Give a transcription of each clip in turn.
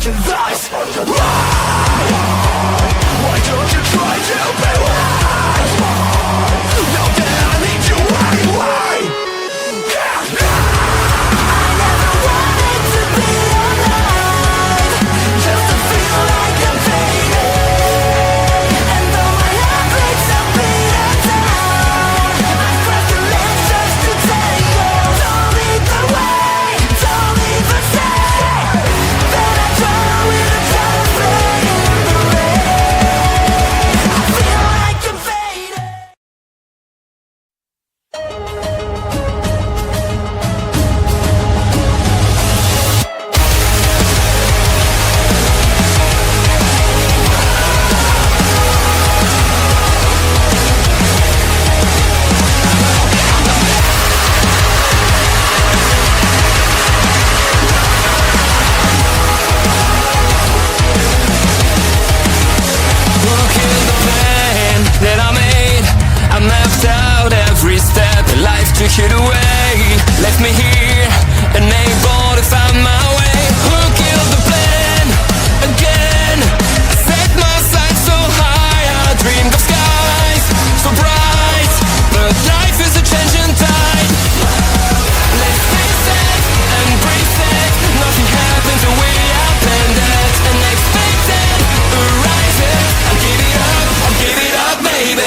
making this right? Why don't you try to be right? Now that I need you anyway. I never wanted to be alive, just to feel like I'm fading. And though my heart breaks a beat down, I press the lens just to take you. Don't lead the way, don't leave the same. Then I draw with a telephone in the rain. I feel like I'm fading. Look in the plan that I made. I mapped out every step in life to hit away. Left me here, unable to find my way. Who killed the plan? Again, I set my sights so high. I dreamed of skies so bright, but life is a changing tide. Let's face it, embrace it. Nothing happens the way I planned it. Unexpected arises. I'll give it up, baby.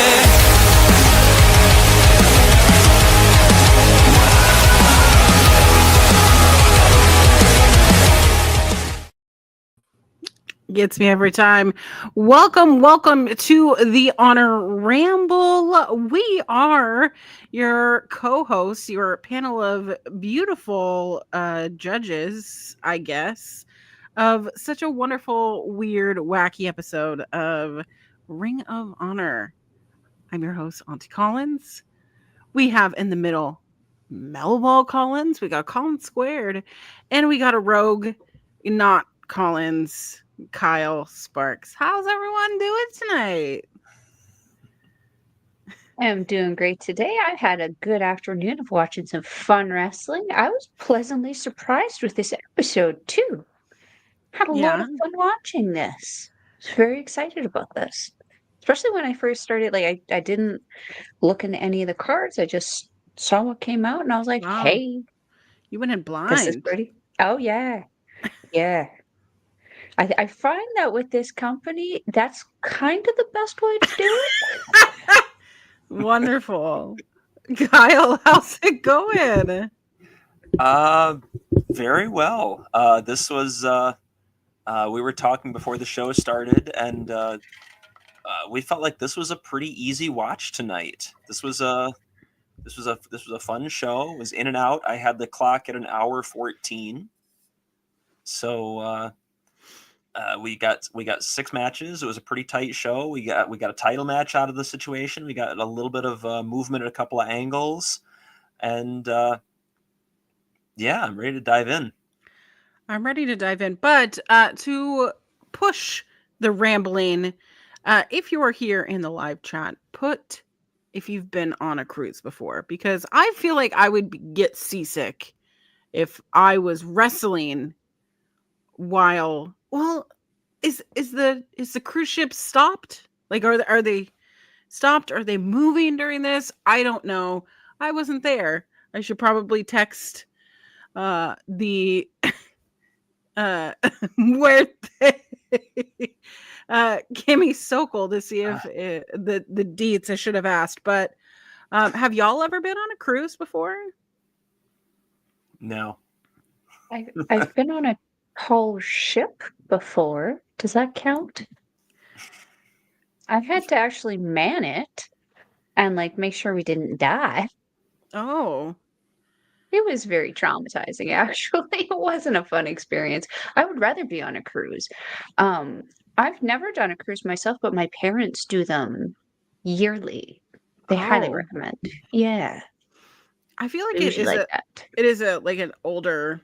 Gets me every time. Welcome to the Honor Ramble. We are your co-hosts, your panel of beautiful judges, I guess, of such a wonderful, weird, wacky episode of Ring of Honor. I'm your host, Auntie Collins. We have in the middle Melball Collins. We got Collins squared, and we got a rogue, not Collins, Kyle Sparks. How's everyone doing tonight? I'm doing great today. I had a good afternoon of watching some fun wrestling. I was pleasantly surprised with this episode too. Had a lot of fun watching this. I was very excited about this. Especially when I first started, like I didn't look into any of the cards. I just saw what came out and I was like, Wow. hey, You went in blind. this is pretty. Oh yeah. Yeah. I find that with this company, that's kind of the best way to do it. Wonderful. Kyle, how's it going? Very well. This was we were talking before the show started, and we felt like this was a pretty easy watch tonight. This was a fun show. It was in and out. I had the clock at an hour 14. So we got 6 matches. It was a pretty tight show. We got a title match out of the situation. We got a little bit of movement at a couple of angles, and yeah, I'm ready to dive in. I'm ready to dive in, but to push the rambling, if you are here in the live chat, put if you've been on a cruise before, because I feel like I would get seasick if I was wrestling while. Well, is the cruise ship stopped? Like, are they stopped? Are they moving during this? I don't know. I wasn't there. I should probably text the where they Kimmy Sokol to see if the deets. I should have asked, but have y'all ever been on a cruise before? No. I've been on a whole ship before. Does that count? I've had to actually man it and like make sure we didn't die. Oh. It was very traumatizing, actually. It wasn't a fun experience. I would rather be on a cruise. I've never done a cruise myself, but my parents do them yearly. They highly recommend. Yeah. I feel like Usually like that. It is like an older,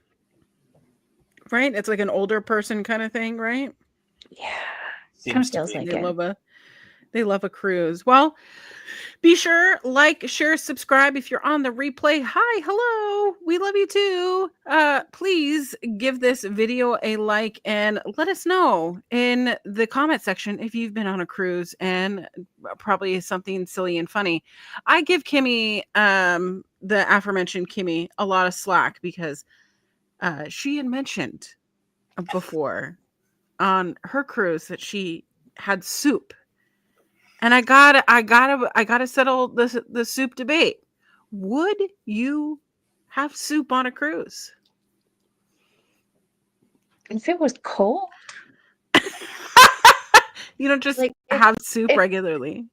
right? It's like an older person kind of thing, right? Yeah. Seems to feels be. like They it. love They love a cruise. Well, be sure, like, share, subscribe if you're on the replay. Hi, hello. We love you too. Please give this video a like and let us know in the comment section if you've been on a cruise, and probably something silly and funny. I give Kimmy, the aforementioned Kimmy, a lot of slack because she had mentioned before on her cruise that she had soup. And I gotta settle the soup debate. Would you have soup on a cruise? If it was cold, You don't just like have soup if regularly.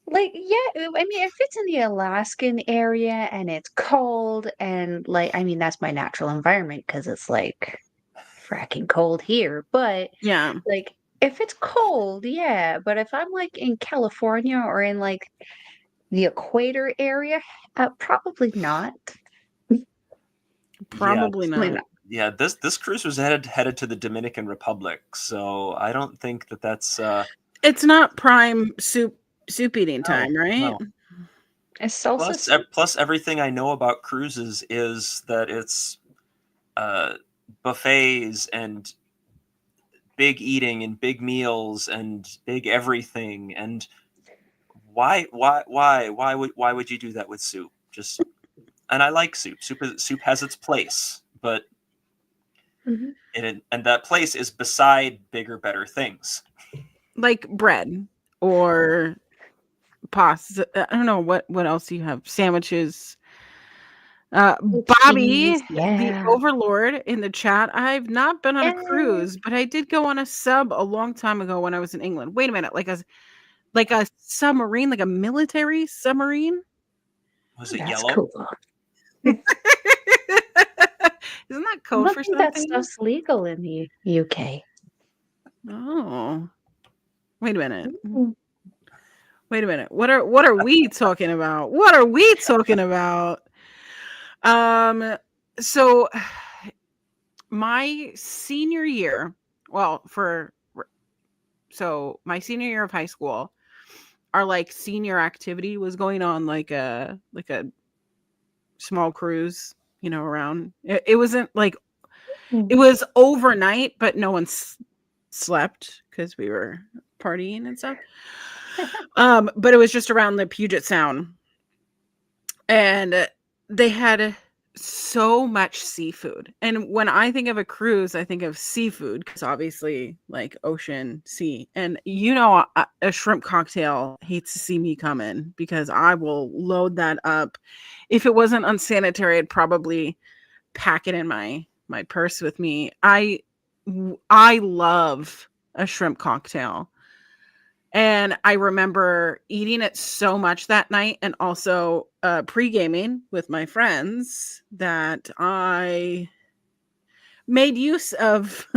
like yeah, I mean, if it's in the Alaskan area and it's cold and like, I mean, that's my natural environment because it's like fracking cold here. But Yeah. like, if it's cold, yeah. But if I'm like in California or in like the equator area, probably not. Probably Probably not. not. Yeah, this cruise was headed to the Dominican Republic, so I don't think that's It's not prime soup eating time, no, right? no. Is salsa soup? Plus everything I know about cruises is that it's buffets and big eating and big meals and big everything. And why would you do that with soup? Just, and I like soup. Soup has its place, but Mhm. and that place is beside bigger, better things. Like bread or pasta. I don't know what else do you have? Sandwiches. Bobby, Cheese, the yeah. overlord in the chat. I've not been on a Yeah. cruise, but I did go on a sub a long time ago when I was in England. Wait a minute, like a submarine, like a military submarine? Was it That's yellow? cool. Isn't that I code don't for think that something? stuff's legal in the UK. Oh. Wait a minute. Mm. Wait a minute. What are we talking about? What are we talking about? So my senior year, well, my senior year of high school, our like senior activity was going on like a small cruise, around. It wasn't like it was overnight, but no one slept because we were partying and stuff. But it was just around the Puget Sound, and they had so much seafood. And when I think of a cruise, I think of seafood because obviously, like ocean, sea, and a shrimp cocktail hates to see me coming because I will load that up. If it wasn't unsanitary, I'd probably pack it in my purse with me. I love a shrimp cocktail. And I remember eating it so much that night and also pre-gaming with my friends that I made use of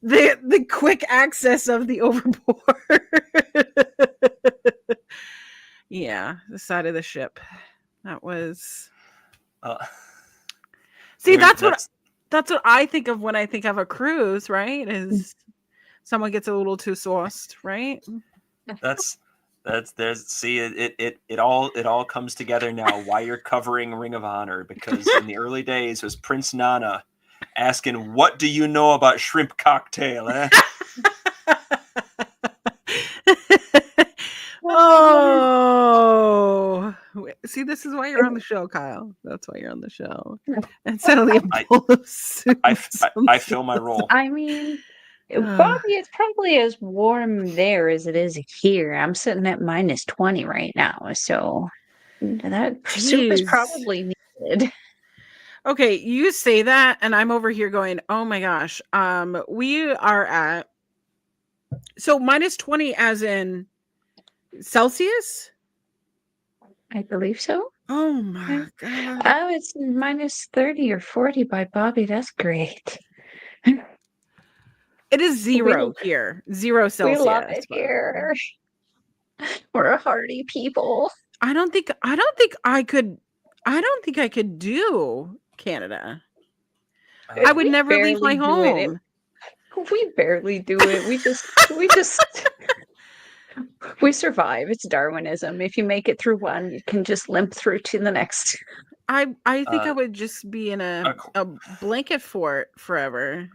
the quick access of the overboard. Yeah, the side of the ship. That was See, that's what I think of when I think of a cruise, right? Is someone gets a little too sauced, right? See, it all comes together now. Why you're covering Ring of Honor, because in the early days it was Prince Nana asking, "What do you know about shrimp cocktail?" Eh? Oh, see, this is why you're on the show, Kyle. That's why you're on the show. And suddenly a bowl of soup. I fill my role. I mean, Bobby, it's probably as warm there as it is here. I'm sitting at -20 right now, so that soup is Jeez. probably needed. Okay, you say that, and I'm over here going, "Oh my gosh!" We are at -20 as in Celsius. I believe so. Oh my god! Oh, it's -30 or 40 by Bobby. That's great. It is 0 here. 0 Celsius. We love it here. We're a hardy people. I don't think I could do Canada. I would never leave my home. We barely do it. We just We survive. It's Darwinism. If you make it through one, you can just limp through to the next. I think I would just be in a blanket fort forever.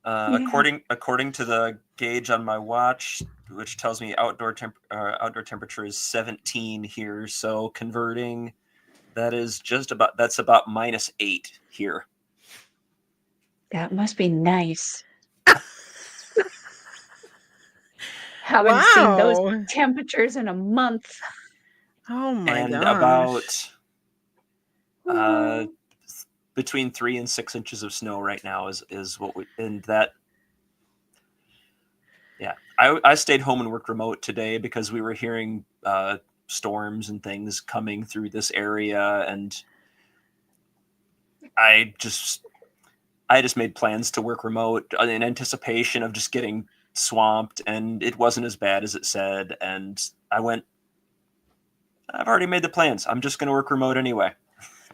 According to the gauge on my watch, which tells me outdoor temperature is 17 here, so converting, that's about -8 here. That must be nice. Haven't seen those temperatures in a month. Oh my and gosh. About between 3 and 6 inches of snow right now is what we, and that. Yeah, I stayed home and worked remote today because we were hearing storms and things coming through this area, and I just made plans to work remote in anticipation of just getting swamped, and it wasn't as bad as it said. And I went, I've already made the plans. I'm just going to work remote anyway.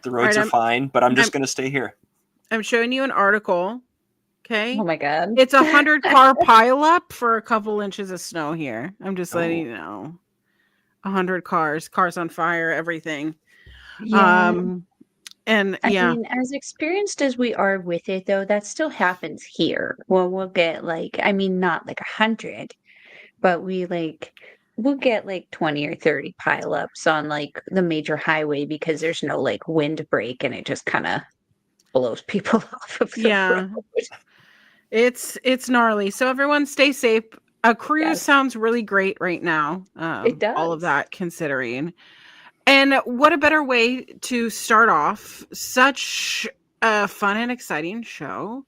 The roads are fine, but I'm just going to stay here. I'm showing you an article. Okay. Oh my God. It's 100-car pileup for a couple inches of snow here. I'm just letting you know. 100 cars on fire, everything. Yeah. And I mean, as experienced as we are with it, though, that still happens here. Well, we'll get not like 100, but we'll get like 20 or 30 pileups on like the major highway because there's no like wind break and it just kind of blows people off of the road. It's gnarly. So everyone stay safe. A cruise sounds really great right now. It does. All of that considering. And what a better way to start off such a fun and exciting show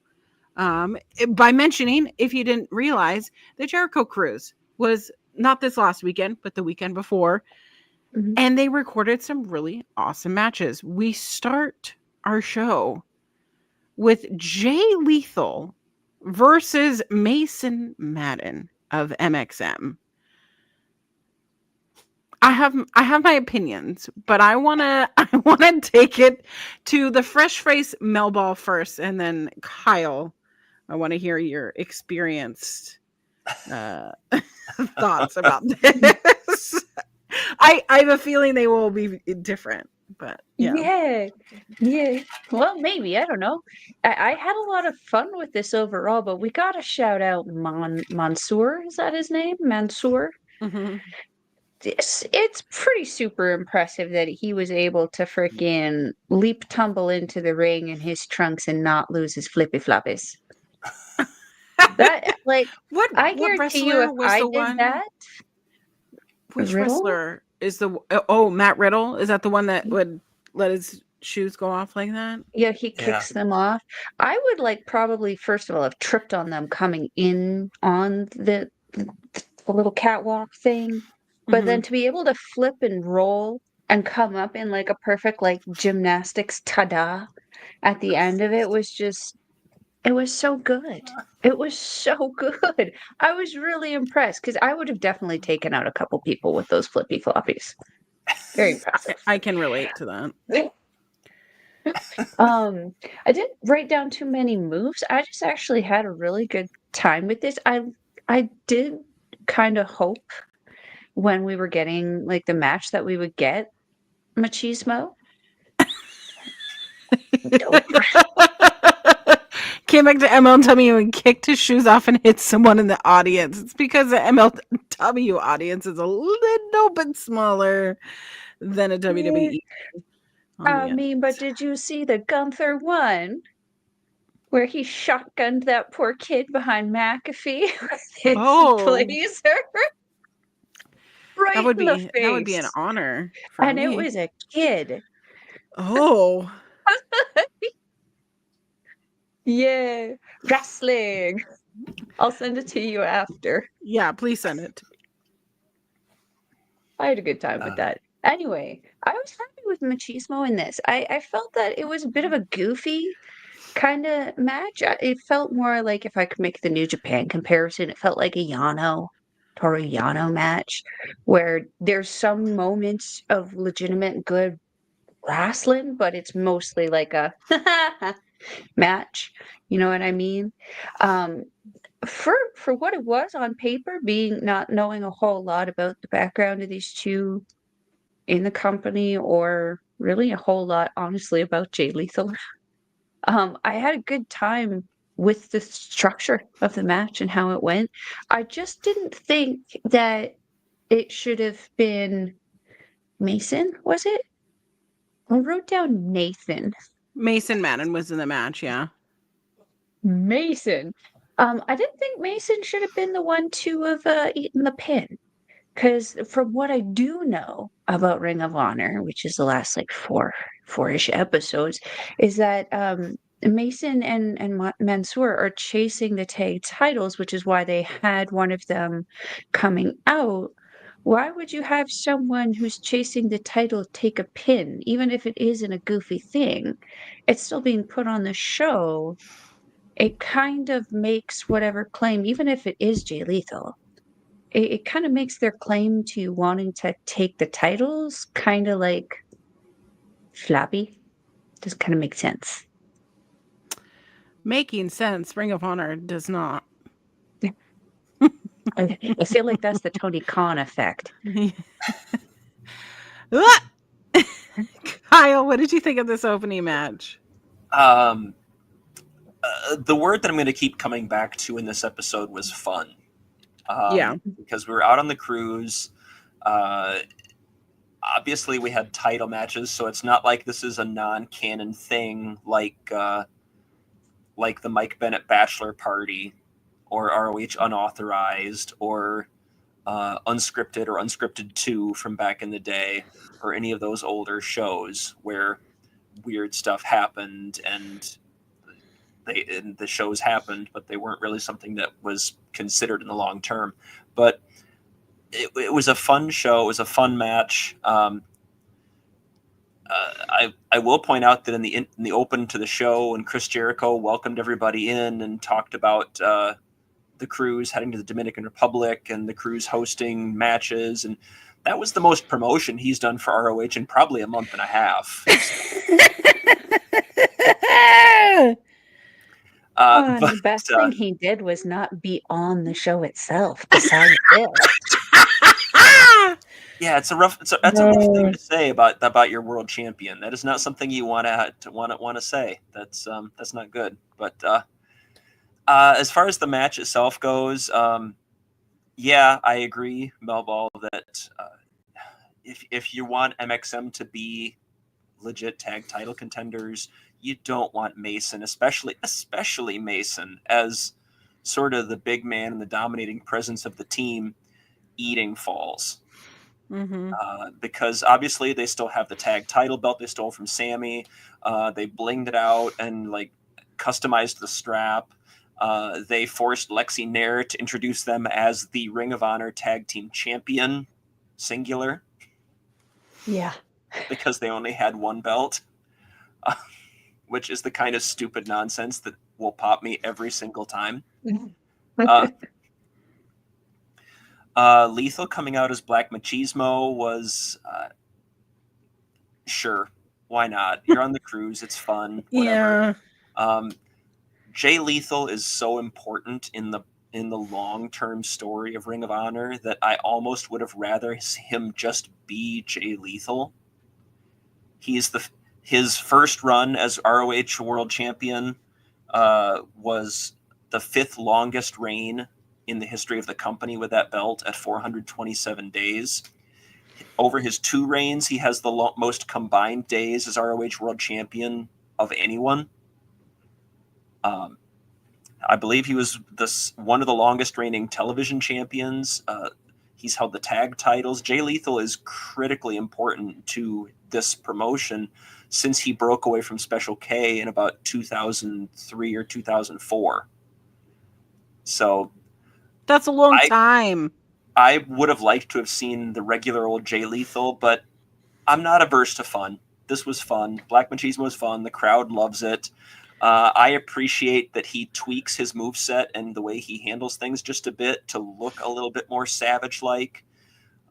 by mentioning, if you didn't realize, the Jericho Cruise was not this last weekend, but the weekend before. Mm-hmm. And they recorded some really awesome matches. We start our show with Jay Lethal versus Mason Madden of MXM. I have my opinions, but I wanna take it to the fresh face Melball first, and then Kyle. I want to hear your experienced thoughts about this. I have a feeling they will be different, but yeah. Well, maybe, I don't know. I had a lot of fun with this overall, but we got to shout out Mansoor. Is that his name? Mansoor. Mm-hmm. It's pretty super impressive that he was able to freaking leap tumble into the ring in his trunks and not lose his flippy floppies. That I guarantee you, if I did that. Which wrestler is Matt Riddle? Is that the one that would let his shoes go off like that? Yeah, he kicks them off. I would probably first of all have tripped on them coming in on the little catwalk thing. But then to be able to flip and roll and come up in like a perfect gymnastics ta-da at the end of it was it was so good. It was so good. I was really impressed because I would have definitely taken out a couple people with those flippy floppies. Very impressive. I can relate to that. I didn't write down too many moves. I just actually had a really good time with this. I did kind of hope when we were getting the match that we would get machismo. Came back to MLW and kicked his shoes off and hit someone in the audience. It's because the MLW audience is a little bit smaller than a WWE. I mean, but did you see the Gunther one where he shotgunned that poor kid behind McAfee with his blazer? Right, that would be an honor. And it was a kid. Oh. Yeah, wrestling. I'll send it to you after. Yeah, please send it to me. I had a good time with that. Anyway, I was happy with machismo in this. I felt that it was a bit of a goofy kind of match. It felt more like, if I could make the New Japan comparison, it felt like a Toru Yano match where there's some moments of legitimate good wrestling, but it's mostly like a match. You know what I mean? for what it was on paper, not knowing a whole lot about the background of these two in the company, or really a whole lot, honestly, about Jay Lethal, I had a good time with the structure of the match and how it went. I just didn't think that it should have been Mason, was it? I wrote down Nathan. Mason Madden was in the match, yeah. Mason. I didn't think Mason should have been the one to have eaten the pin. Because from what I do know about Ring of Honor, which is the last like four-ish episodes, is that Mason and Mansoor are chasing the tag titles, which is why they had one of them coming out. Why would you have someone who's chasing the title take a pin, even if it isn't a goofy thing? It's still being put on the show. It kind of makes whatever claim, even if it is Jay Lethal, it kind of makes their claim to wanting to take the titles kind of like floppy. Just kind of makes sense. Making sense. Ring of Honor does not. I feel like that's the Tony Khan effect. Kyle, what did you think of this opening match? The word that I'm going to keep coming back to in this episode was fun. Yeah. Because we were out on the cruise. Obviously, we had title matches, so it's not like this is a non-canon thing like the Mike Bennett Bachelor Party or ROH Unauthorized or Unscripted or Unscripted 2 from back in the day, or any of those older shows where weird stuff happened and the shows happened, but they weren't really something that was considered in the long term. But it was a fun show. It was a fun match. I will point out that in the open to the show, when Chris Jericho welcomed everybody in and talked about the cruise heading to the Dominican Republic and the cruise hosting matches, and that was the most promotion he's done for ROH in probably a month and a half. The best thing he did was not be on the show itself. Besides this, yeah, that's a rough thing to say about your world champion. That is not something you want to say. That's not good. But as far as the match itself goes, yeah, I agree, Melball, that if you want MXM to be legit tag title contenders, you don't want Mason, especially Mason, as sort of the big man and the dominating presence of the team, eating falls. Mm-hmm. Because obviously they still have the tag title belt they stole from Sammy. They blinged it out and like customized the strap. They forced Lexi Nair to introduce them as the Ring of Honor Tag Team Champion, singular. Yeah. Because they only had one belt. Which is the kind of stupid nonsense that will pop me every single time. Lethal coming out as Black Machismo was sure, why not? You're on the cruise, it's fun, whatever. Yeah. Jay Lethal is so important in the long-term story of Ring of Honor that I almost would have rather him just be Jay Lethal. He's his first run as ROH World Champion was the 5th longest reign in the history of the company with that belt at 427 days. Over his 2 reigns, he has the most combined days as ROH World Champion of anyone. I believe he was one of the longest reigning television champions. He's held the tag titles. Jay Lethal is critically important to this promotion since he broke away from Special K in about 2003 or 2004. So that's a long time. I would have liked to have seen the regular old Jay Lethal, but I'm not averse to fun. This was fun. Black Machismo was fun. The crowd loves it. I appreciate that he tweaks his moveset and the way he handles things just a bit to look a little bit more savage-like.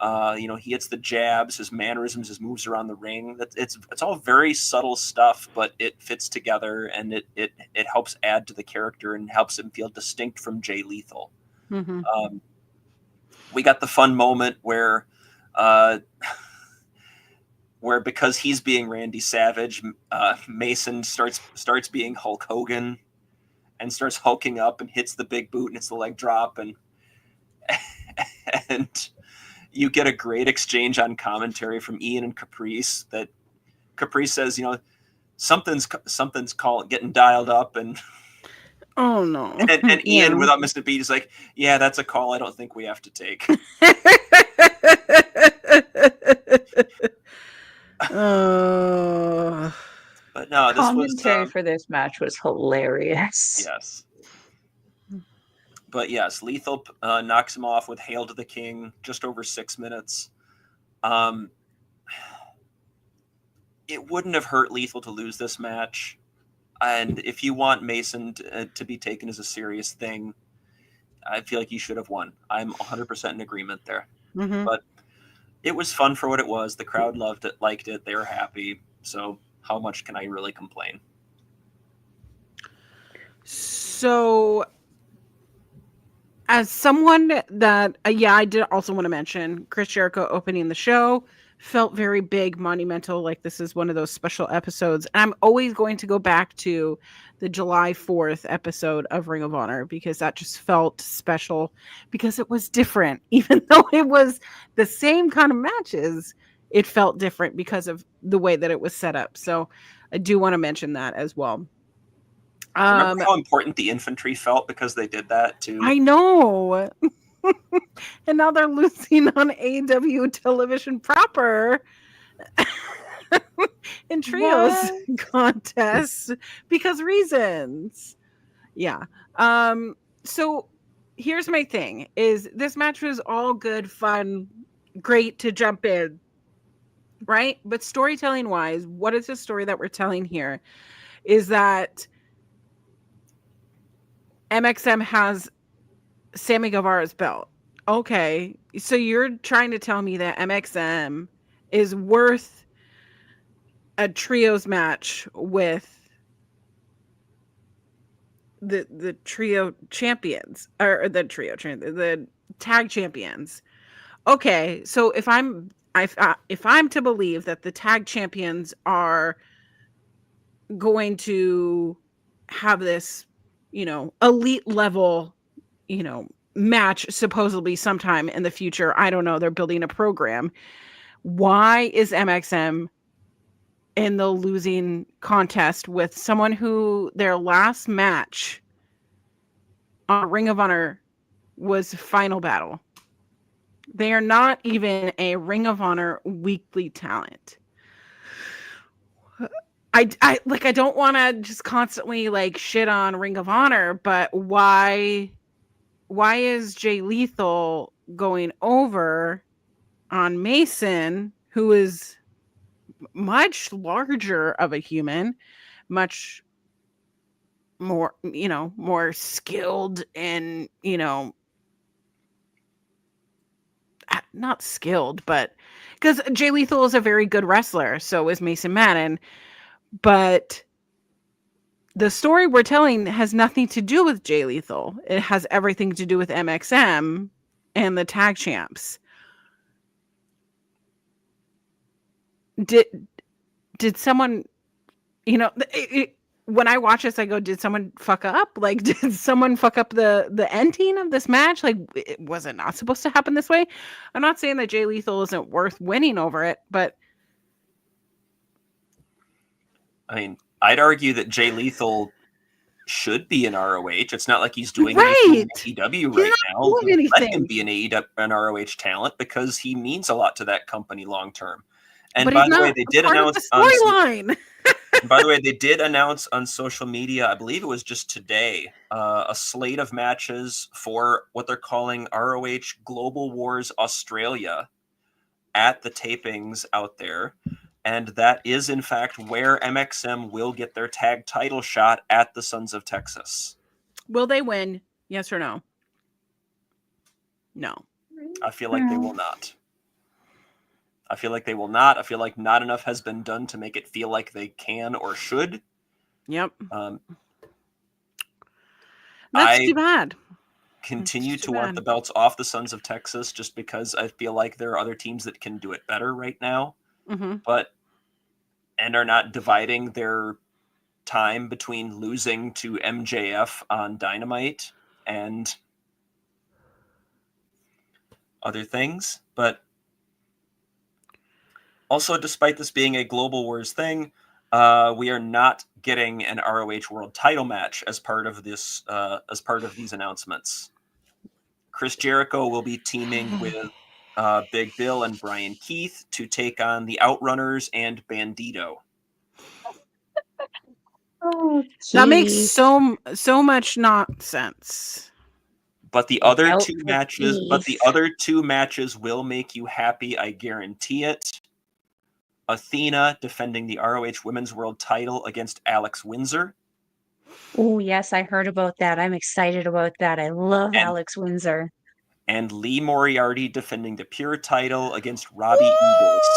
He hits the jabs, his mannerisms, his moves around the ring. It's all very subtle stuff, but it fits together, and it helps add to the character and helps him feel distinct from Jay Lethal. Mm-hmm. We got the fun moment where because he's being Randy Savage, Mason starts being Hulk Hogan and starts hulking up and hits the big boot and it's the leg drop, and you get a great exchange on commentary from Ian and Caprice. That Caprice says, something's getting dialed up, and oh no, and Ian, without missing a beat, is like, yeah, that's a call I don't think we have to take. But no, commentary for this match was hilarious. Yes. But yes, Lethal knocks him off with Hail to the King, just over 6 minutes. It wouldn't have hurt Lethal to lose this match. And if you want Mason to be taken as a serious thing, I feel like he should have won. I'm 100% in agreement there. Mm-hmm. But it was fun for what it was. The crowd loved it, liked it. They were happy. So how much can I really complain? So, as someone that, I did also want to mention Chris Jericho opening the show felt very big, monumental. Like this is one of those special episodes. And I'm always going to go back to the July 4th episode of Ring of Honor because that just felt special because it was different. Even though it was the same kind of matches, it felt different because of the way that it was set up. So I do want to mention that as well. Remember how important the infantry felt because they did that too? I know. And now they're losing on AEW television proper in trios contests because reasons. Yeah. So here's my thing is this match was all good, fun, great to jump in. Right? But storytelling wise, what is the story that we're telling here is that MXM has Sammy Guevara's belt. Okay, so you're trying to tell me that MXM is worth a trios match with the trio champions or the tag champions. Okay, so if I'm to believe that the tag champions are going to have this, elite level, match supposedly sometime in the future. I don't know. They're building a program. Why is MXM in the losing contest with someone who their last match on Ring of Honor was Final Battle? They are not even a Ring of Honor weekly talent. I don't want to just constantly shit on Ring of Honor, but why is Jay Lethal going over on Mason, who is much larger of a human, much more, more skilled and, not skilled, but because Jay Lethal is a very good wrestler, so is Mason Madden, but the story we're telling has nothing to do with Jay Lethal. It has everything to do with MXM and the tag champs. Did someone, when I watch this, I go, did someone fuck up? Did someone fuck up the ending of this match? Was it not supposed to happen this way? I'm not saying that Jay Lethal isn't worth winning over it, but I mean, I'd argue that Jay Lethal should be in ROH. It's not like he's doing anything in AEW right now. Let him be an ROH talent because he means a lot to that company long term. And by the way, they did announce storyline. By the way, they did announce on social media, I believe it was just today, a slate of matches for what they're calling ROH Global Wars Australia at the tapings out there. And that is, in fact, where MXM will get their tag title shot at the Sons of Texas. Will they win? Yes or no? No. I feel like they will not. I feel like they will not. I feel like not enough has been done to make it feel like they can or should. Yep. That's too bad. Continue to want the belts off the Sons of Texas just because I feel like there are other teams that can do it better right now, and are not dividing their time between losing to MJF on Dynamite and other things. But also, despite this being a Global Wars thing, we are not getting an ROH World Title match as part of this. As part of these announcements, Chris Jericho will be teaming with Big Bill and Brian Keith to take on the Outrunners and Bandito. Oh, that makes so much not sense. But the other two matches will make you happy, I guarantee it. Athena defending the ROH Women's World Title against Alex Windsor. Oh, yes, I heard about that. I'm excited about that. I love Alex Windsor. And Lee Moriarty defending the Pure title against Robbie Eagles.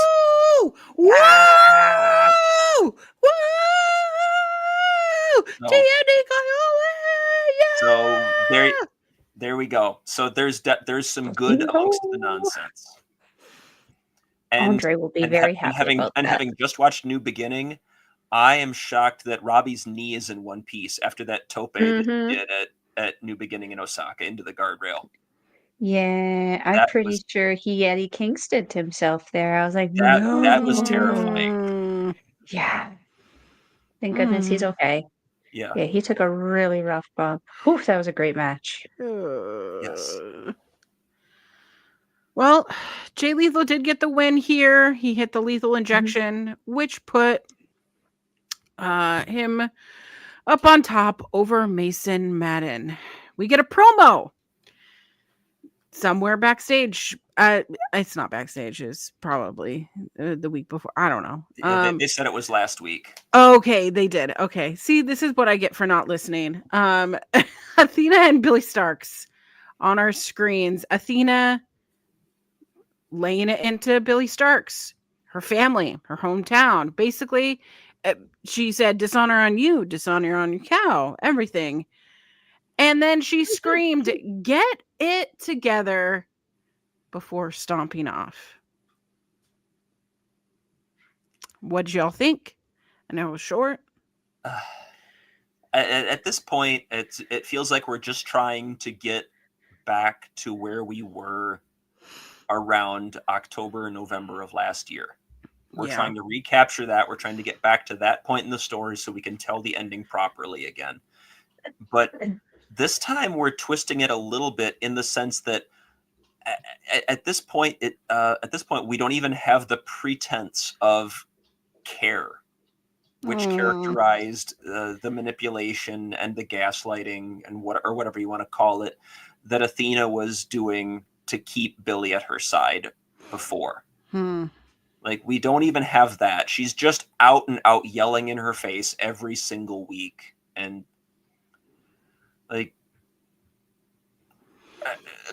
Woo! Ah! Woo! So there we go. So there's some good amongst the nonsense. And Andre will be very happy about that. Having just watched New Beginning, I am shocked that Robbie's knee is in one piece after that tope that he did at New Beginning in Osaka into the guardrail. Yeah, I'm pretty sure he Eddie Kingston himself there. I was like, that was terrifying. Yeah. Thank goodness he's okay. Yeah. Yeah, he took a really rough bump. Oof, that was a great match. Yes. Well, Jay Lethal did get the win here. He hit the lethal injection, which put him up on top over Mason Madden. We get a promo somewhere backstage. It's not backstage. It's probably the week before. I don't know. They said it was last week. Okay, they did. Okay. See, this is what I get for not listening. Athena and Billy Starks on our screens. Athena laying it into Billy Starks, her family, her hometown. Basically, she said, dishonor on you, dishonor on your cow, everything. And then she screamed, get it together, before stomping off. What'd y'all think? I know it was short. At this point, it feels like we're just trying to get back to where we were around October, November of last year. We're trying to recapture that. We're trying to get back to that point in the story so we can tell the ending properly again. But this time we're twisting it a little bit in the sense that at this point we don't even have the pretense of care, which characterized the manipulation and the gaslighting and whatever you want to call it that Athena was doing to keep Billy at her side before. Like, we don't even have that. She's just out and out yelling in her face every single week, and like,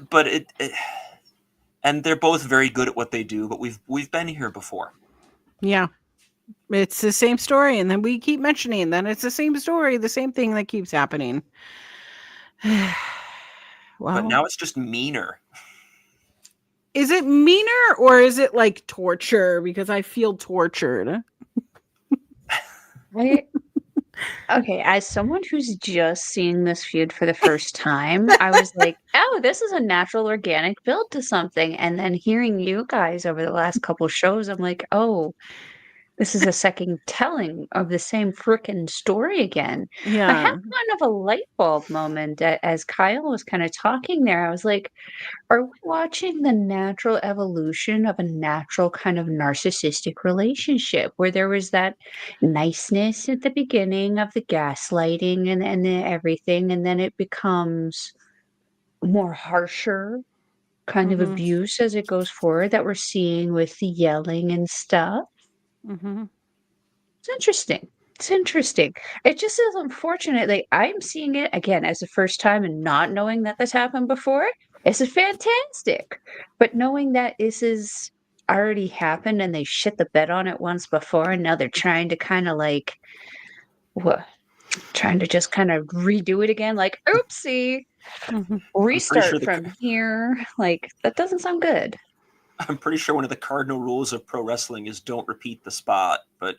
but it and they're both very good at what they do, but we've been here before. Yeah. It's the same story, and then we keep mentioning that it's the same story, the same thing that keeps happening. Well, but now it's just meaner. Is it meaner, or is it like torture? Because I feel tortured. Okay, as someone who's just seeing this feud for the first time, I was like, oh, this is a natural, organic build to something. And then hearing you guys over the last couple shows, I'm like, oh, this is a second telling of the same frickin' story again. Yeah. I had kind of a light bulb moment as Kyle was kind of talking there. I was like, are we watching the natural evolution of a natural kind of narcissistic relationship where there was that niceness at the beginning of the gaslighting and the everything, and then it becomes more harsher kind of abuse as it goes forward that we're seeing with the yelling and stuff? It's interesting. It's interesting. It just is unfortunate. Like, I'm seeing it again as the first time and not knowing that this happened before. This is fantastic. But knowing that this is already happened and they shit the bed on it once before, and now they're trying to kind of like what? Trying to just kind of redo it again, like oopsie, restart sure from here. Like that doesn't sound good. I'm pretty sure one of the cardinal rules of pro wrestling is don't repeat the spot, but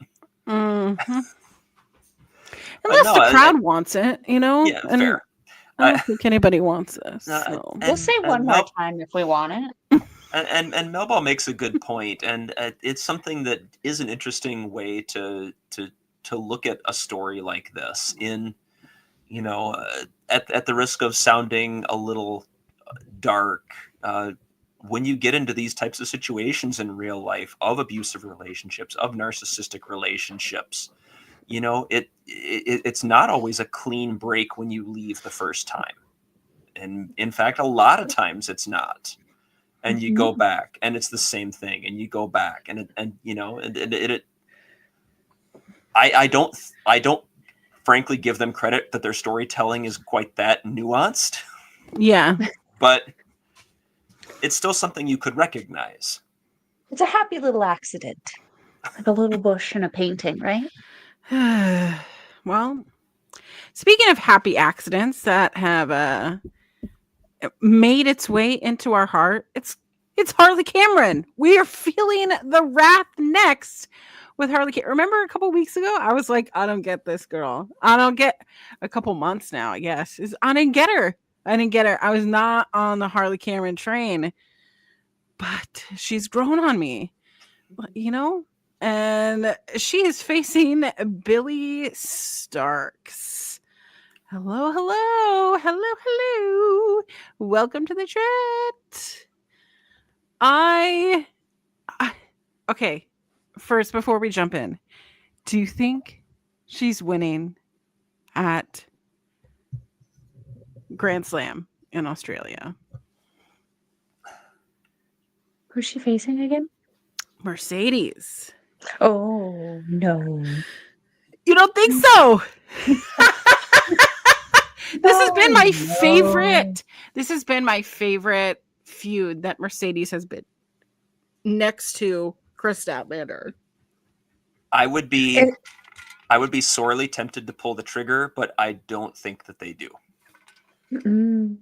Unless no, the crowd wants it, yeah, and fair. I don't think anybody wants this. And, We'll say one more time if we want it. And Melball makes a good point, and it's something that is an interesting way to look at a story like this. In at the risk of sounding a little dark, when you get into these types of situations in real life of abusive relationships, of narcissistic relationships, it's not always a clean break when you leave the first time. And in fact, a lot of times it's not. And you go back and it's the same thing, and you go back I don't frankly give them credit that their storytelling is quite that nuanced. Yeah. But it's still something you could recognize. It's a happy little accident. Like a little bush in a painting, right? Well, speaking of happy accidents that have made its way into our heart, it's Harley Cameron. We are feeling the wrath next with Harley Cameron. Remember a couple weeks ago, I was like, I don't get this girl. I don't get a couple months now, I guess. I didn't get her. I was not on the Harley Cameron train, but she's grown on me, and she is facing Billy Starks. Hello. Welcome to the chat. Okay. First, before we jump in, do you think she's winning at Grand Slam in Australia? Who's she facing again? Mercedes. Oh, no. You don't think so? This has been my favorite. This has been my favorite feud that Mercedes has been next to Chris Statlander. I would be sorely tempted to pull the trigger, but I don't think that they do. Mm-mm.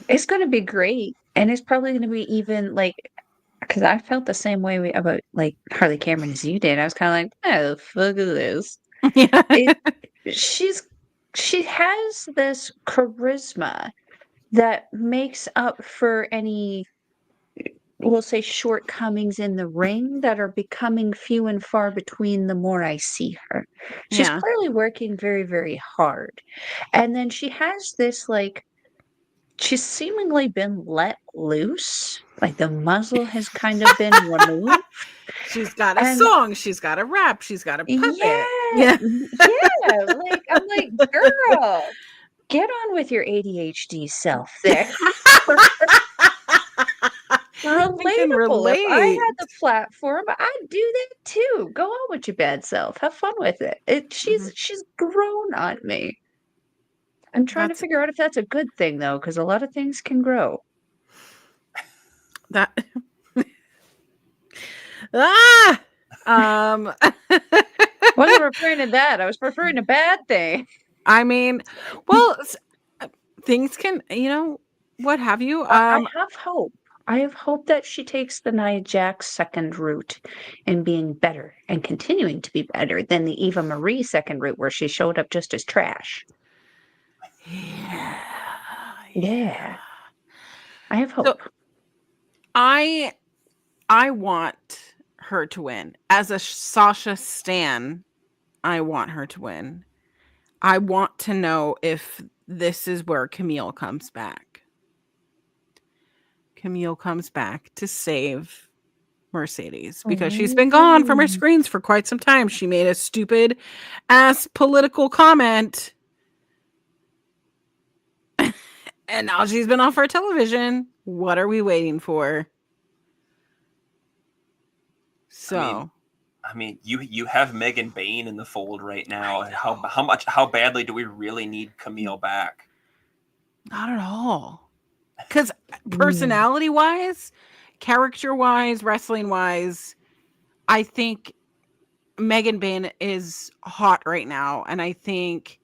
It's going to be great, and it's probably going to be even like, because I felt the same way about like Harley Cameron as you did. I was kind of like, oh, fuck is this? She has this charisma that makes up for any, we'll say, shortcomings in the ring that are becoming few and far between the more I see her. She's clearly working very, very hard. And then she has this, like, she's seemingly been let loose. Like the muzzle has kind of been removed. She's got a song. She's got a rap. She's got a puppet. Yeah. Like, I'm like, girl, get on with your ADHD self there. Relatable. If I had the platform, I'd do that too. Go on with your bad self. Have fun with it. She's grown on me. I'm trying to figure out if that's a good thing though, because a lot of things can grow. That wasn't referring to that. I was referring to bad thing. I mean, well, things can, what have you. I have hope. I have hope that she takes the Nia Jax second route in being better and continuing to be better than the Eva Marie second route where she showed up just as trash. Yeah. I have hope. So, I want her to win. As a Sasha stan, I want her to win. I want to know if this is where Camille comes back. Camille comes back to save Mercedes because she's been gone from her screens for quite some time. She made a stupid ass political comment. And now she's been off our television. What are we waiting for? So, I mean, you have Megan Bain in the fold right now. How badly do we really need Camille back? Not at all. Because personality-wise, character-wise, wrestling-wise, I think Megan Bayne is hot right now. And I think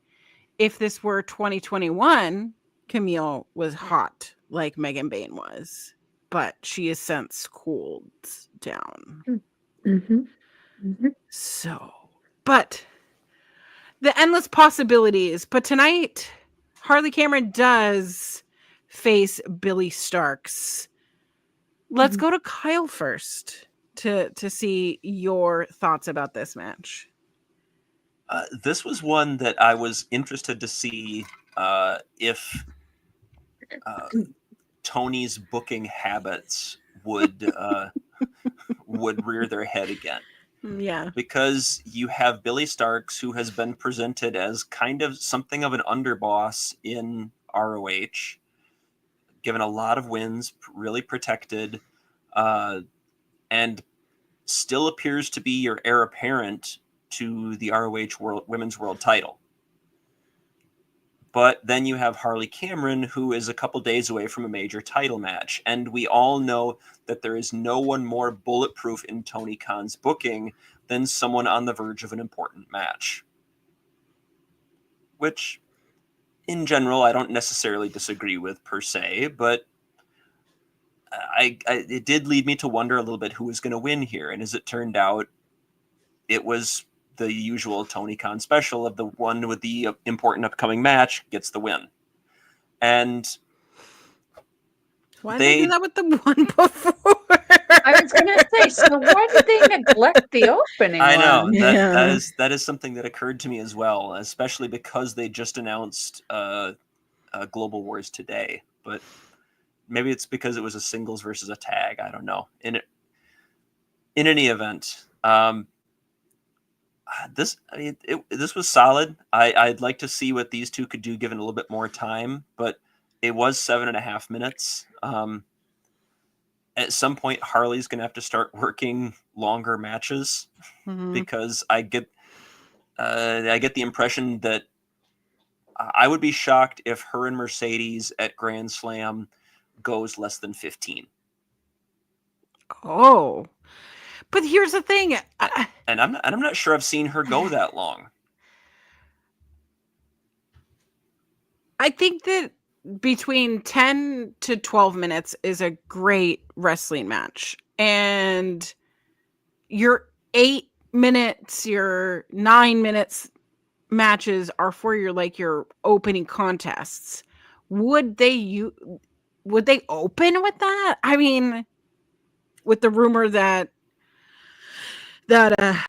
if this were 2021, Camille was hot like Megan Bayne was. But she has since cooled down. Mm-hmm. Mm-hmm. So, but the endless possibilities. But tonight, Harley Cameron does face Billy Starks. Let's go to Kyle first to see your thoughts about this match. This was one that I was interested to see if Tony's booking habits would rear their head again. Yeah. Because you have Billy Starks, who has been presented as kind of something of an underboss in ROH, given a lot of wins, really protected, and still appears to be your heir apparent to the ROH Women's World title. But then you have Harley Cameron, who is a couple days away from a major title match. And we all know that there is no one more bulletproof in Tony Khan's booking than someone on the verge of an important match. Which, in general, I don't necessarily disagree with per se, but it did lead me to wonder a little bit who was going to win here. And as it turned out, it was the usual Tony Khan special of the one with the important upcoming match gets the win. And why did they do that with the one before? I was gonna say, so why did they neglect the opening? I know one? that is something that occurred to me as well, especially because they just announced Global Wars today. But maybe it's because it was a singles versus a tag. I don't know. In any event, this was solid. I'd like to see what these two could do given a little bit more time, but it was 7.5 minutes. At some point, Harley's going to have to start working longer matches because I get the impression that I would be shocked if her and Mercedes at Grand Slam goes less than 15. Oh, but here's the thing, and I'm not sure I've seen her go that long. I think that between 10 to 12 minutes is a great wrestling match, and your 8 minutes, your 9 minutes matches are for your opening contests. Would they open with that? I mean, with the rumor that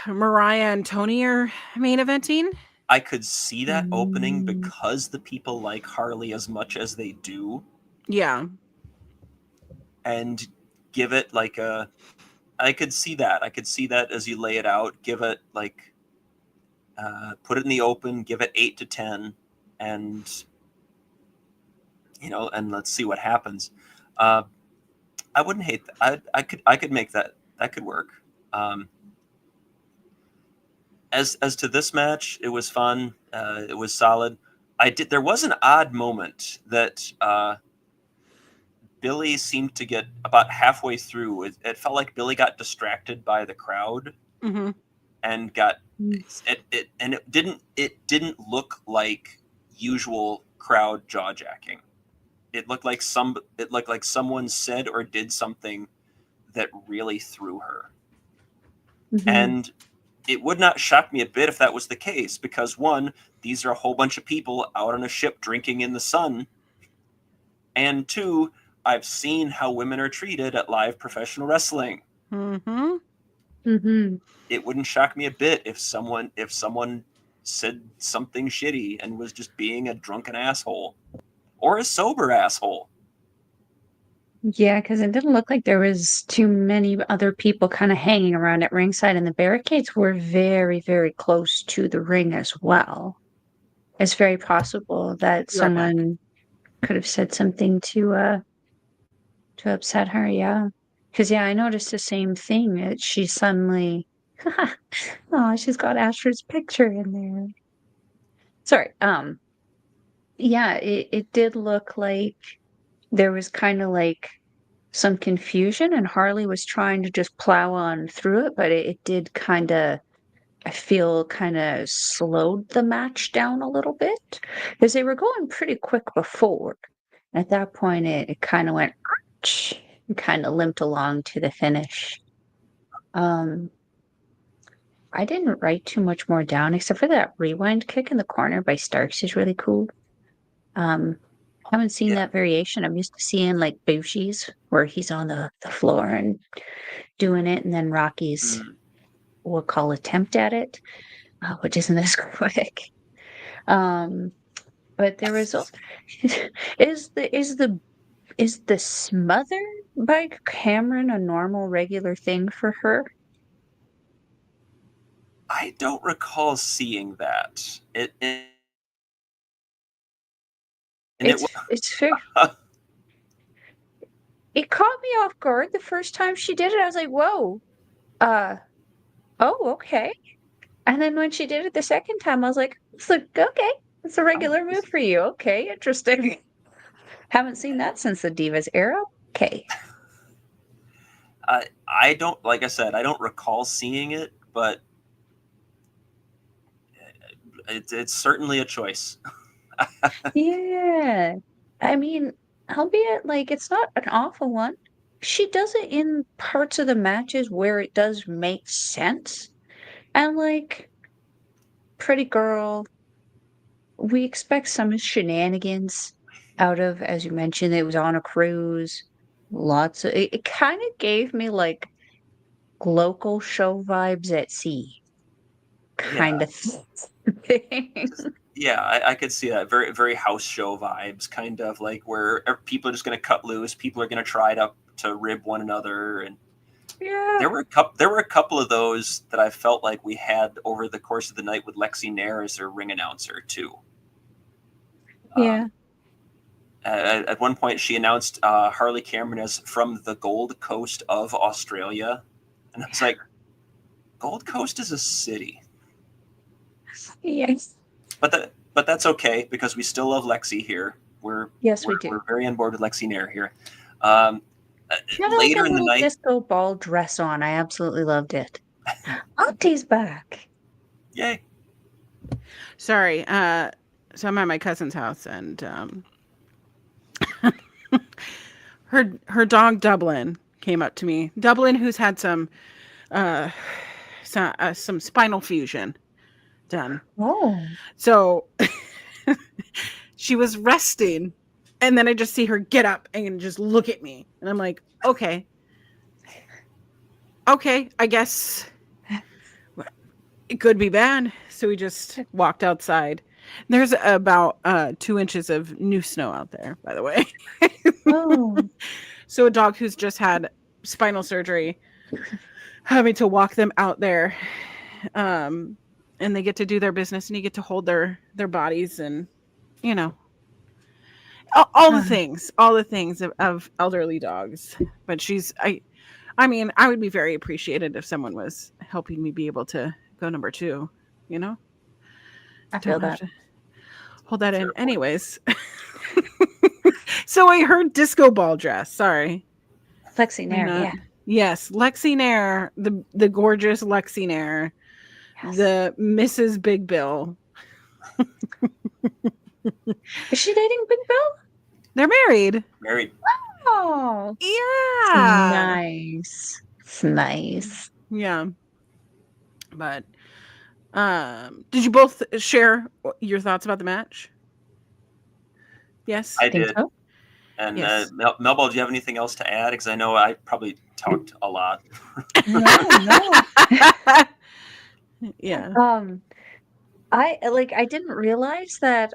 Mariah and Tony are main eventing, I could see that opening because the people like Harley as much as they do. Yeah. And give it I could see that. I could see that as you lay it out. Give it put it in the open, give it 8 to 10, and and let's see what happens. I wouldn't hate that. I could make that. That could work. As to this match, it was fun. It was solid. There was an odd moment that Billy seemed to get about halfway through. It felt like Billy got distracted by the crowd and got it, and it didn't look like usual crowd jaw jacking. It looked like someone said or did something that really threw her. And it would not shock me a bit if that was the case, because one, these are a whole bunch of people out on a ship drinking in the sun. And two, I've seen how women are treated at live professional wrestling. It wouldn't shock me a bit if someone said something shitty and was just being a drunken asshole or a sober asshole. Yeah, because it didn't look like there was too many other people kind of hanging around at ringside, and the barricades were very, very close to the ring as well. It's very possible that someone could have said something to upset her. Yeah, because I noticed the same thing. That she suddenly, she's got Astrid's picture in there. Sorry. Yeah, it did look like there was kind of like some confusion, and Harley was trying to just plow on through it, but it did kind of, I feel, kind of slowed the match down a little bit because they were going pretty quick before. At that point, it kind of went and kind of limped along to the finish. I didn't write too much more down except for that rewind kick in the corner by Starks is really cool. Haven't seen that variation. I'm used to seeing like Bushi's where he's on the floor and doing it, and then Rocky's we'll call attempt at it, which isn't as quick. But there was also is the smother by Cameron a normal regular thing for her? I don't recall seeing that. It's fair. It caught me off guard the first time she did it. I was like, whoa. Oh, okay. And then when she did it the second time, I was like, okay, it's a regular move for you. Okay, interesting. Haven't seen that since the Divas era. Okay. I don't, like I said, I don't recall seeing it, but it's certainly a choice. Yeah. I mean, albeit like it's not an awful one. She does it in parts of the matches where it does make sense. And like Pretty Girl, we expect some shenanigans out of, as you mentioned, it was on a cruise. Lots of it kind of gave me like local show vibes at sea kind of thing. Yeah, I could see that. Very, very house show vibes, kind of like where people are just going to cut loose. People are going to try to rib one another, and there were a couple of those that I felt like we had over the course of the night with Lexi Nair as their ring announcer too. Yeah. At one point, she announced Harley Cameron as from the Gold Coast of Australia, and I was like, Gold Coast is a city. Yes. But that's okay because we still love Lexi here. We do. We're very on board with Lexi Nair here. Later in the night, disco ball dress on. I absolutely loved it. Auntie's back. Yay! Sorry. So I'm at my cousin's house, and her dog Dublin came up to me. Dublin, who's had some spinal fusion done. Oh. So she was resting, and then I just see her get up and just look at me, and I'm like, okay, I guess it could be bad. So we just walked outside. There's about 2 inches of new snow out there, by the way. Oh. So a dog who's just had spinal surgery, having to walk them out there, and they get to do their business, and you get to hold their bodies, and you know, all the things of elderly dogs. But I mean, I would be very appreciated if someone was helping me be able to go number 2, you know? I feel that. Hold that in. Anyways. So I heard disco ball dress. Sorry. Lexi Nair, yeah. Yes, Lexi Nair, the gorgeous Lexi Nair, yes. The Mrs. Big Bill. Is she dating Big Bill? They're married. Oh. Yeah. Nice. It's nice. Yeah. But did you both share your thoughts about the match? Yes, I did. So. And yes. Melball, do you have anything else to add? Because I know I probably talked a lot. No. Yeah. I didn't realize that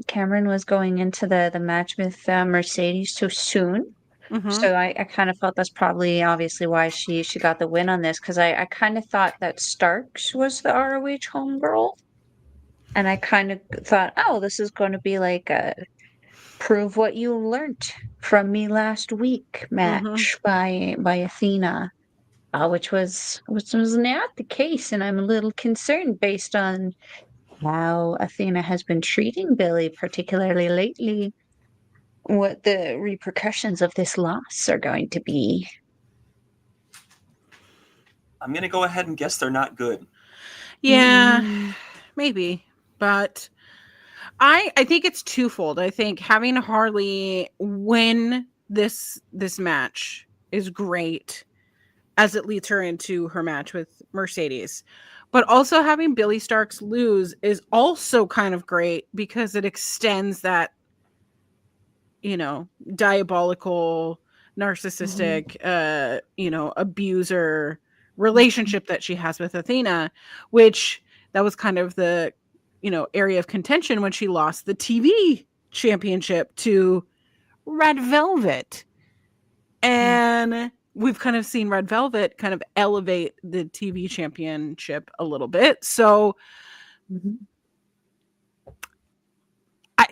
Cameron was going into the match with Mercedes so soon. Mm-hmm. So I kind of felt that's probably obviously why she got the win on this, because I kind of thought that Starks was the ROH homegirl. And I kind of thought, oh, this is going to be like a prove what you learned from me last week match by Athena, which was not the case. And I'm a little concerned based on how Athena has been treating Billy, particularly lately. what the repercussions of this loss are going to be. I'm going to go ahead and guess they're not good. Yeah, maybe. But I think it's twofold. I think having Harley win this match is great as it leads her into her match with Mercedes. But also having Billie Starkz lose is also kind of great because it extends that, diabolical, narcissistic, abuser relationship that she has with Athena, which that was kind of the, area of contention when she lost the TV championship to Red Velvet. And we've kind of seen Red Velvet kind of elevate the TV championship a little bit. So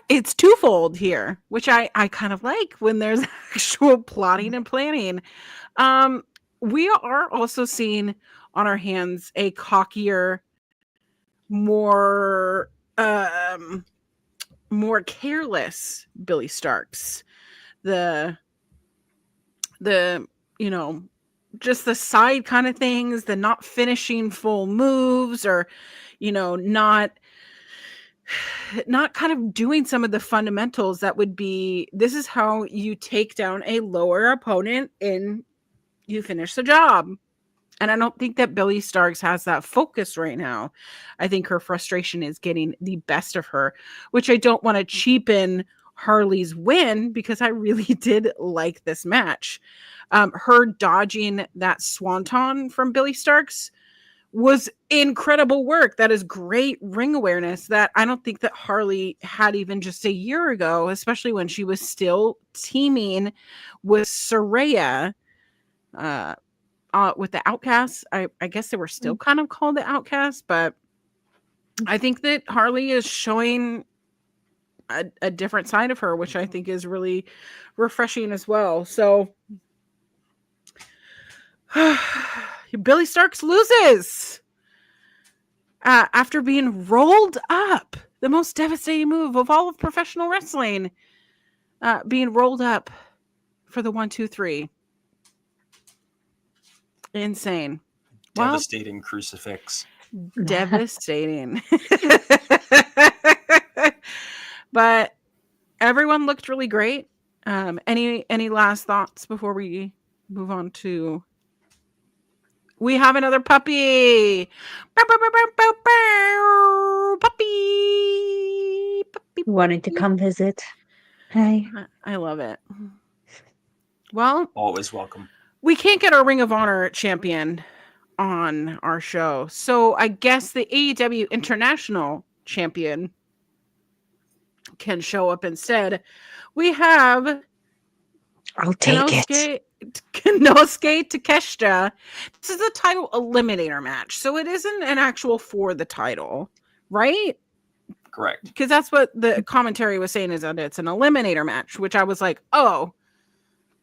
it's twofold here, which I kind of like when there's actual plotting and planning. We are also seeing on our hands a cockier, more careless Billie Starkz. The just the side kind of things, the not finishing full moves, or not kind of doing some of the fundamentals that would be, this is how you take down a lower opponent and you finish the job. And I don't think that Billie Starkz has that focus right now. I think her frustration is getting the best of her, which I don't want to cheapen Harley's win because I really did like this match. Her dodging that swanton from Billie Starkz was incredible work. That is great ring awareness that I don't think that Harley had even just a year ago, especially when she was still teaming with Saraya, with the Outcasts. I guess they were still kind of called the Outcasts, but I think that Harley is showing a different side of her, which I think is really refreshing as well. So Billie Starkz loses after being rolled up. The most devastating move of all of professional wrestling, being rolled up for the 1, 2, 3. Insane. Devastating crucifix. Devastating. But everyone looked really great. Any last thoughts before we move on to... We have another puppy. Puppy. Wanted to come visit. Hi. I love it. Well, always welcome. We can't get our Ring of Honor champion on our show, so I guess the AEW International champion can show up instead. We have I'll take it. Konosuke Takeshita. This is a title eliminator match, so it isn't an actual for the title, right? Correct. Because that's what the commentary was saying, is that it's an eliminator match, which I was like, oh,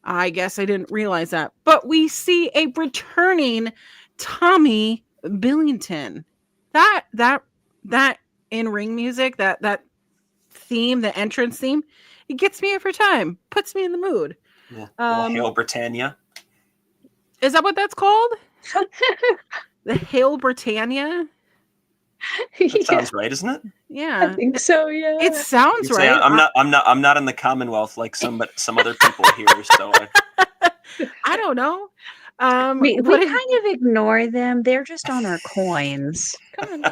I guess I didn't realize that. But we see a returning Tommy Billington. That in-ring music, that theme, the entrance theme, it gets me every time. Puts me in the mood. Yeah. Hail Britannia. Is that what that's called? The Hail Britannia? That sounds right, isn't it? Yeah. I think so, yeah. It sounds right. I'm not in the Commonwealth like some other people here, so I don't know. We kind of ignore them. They're just on our coins. Come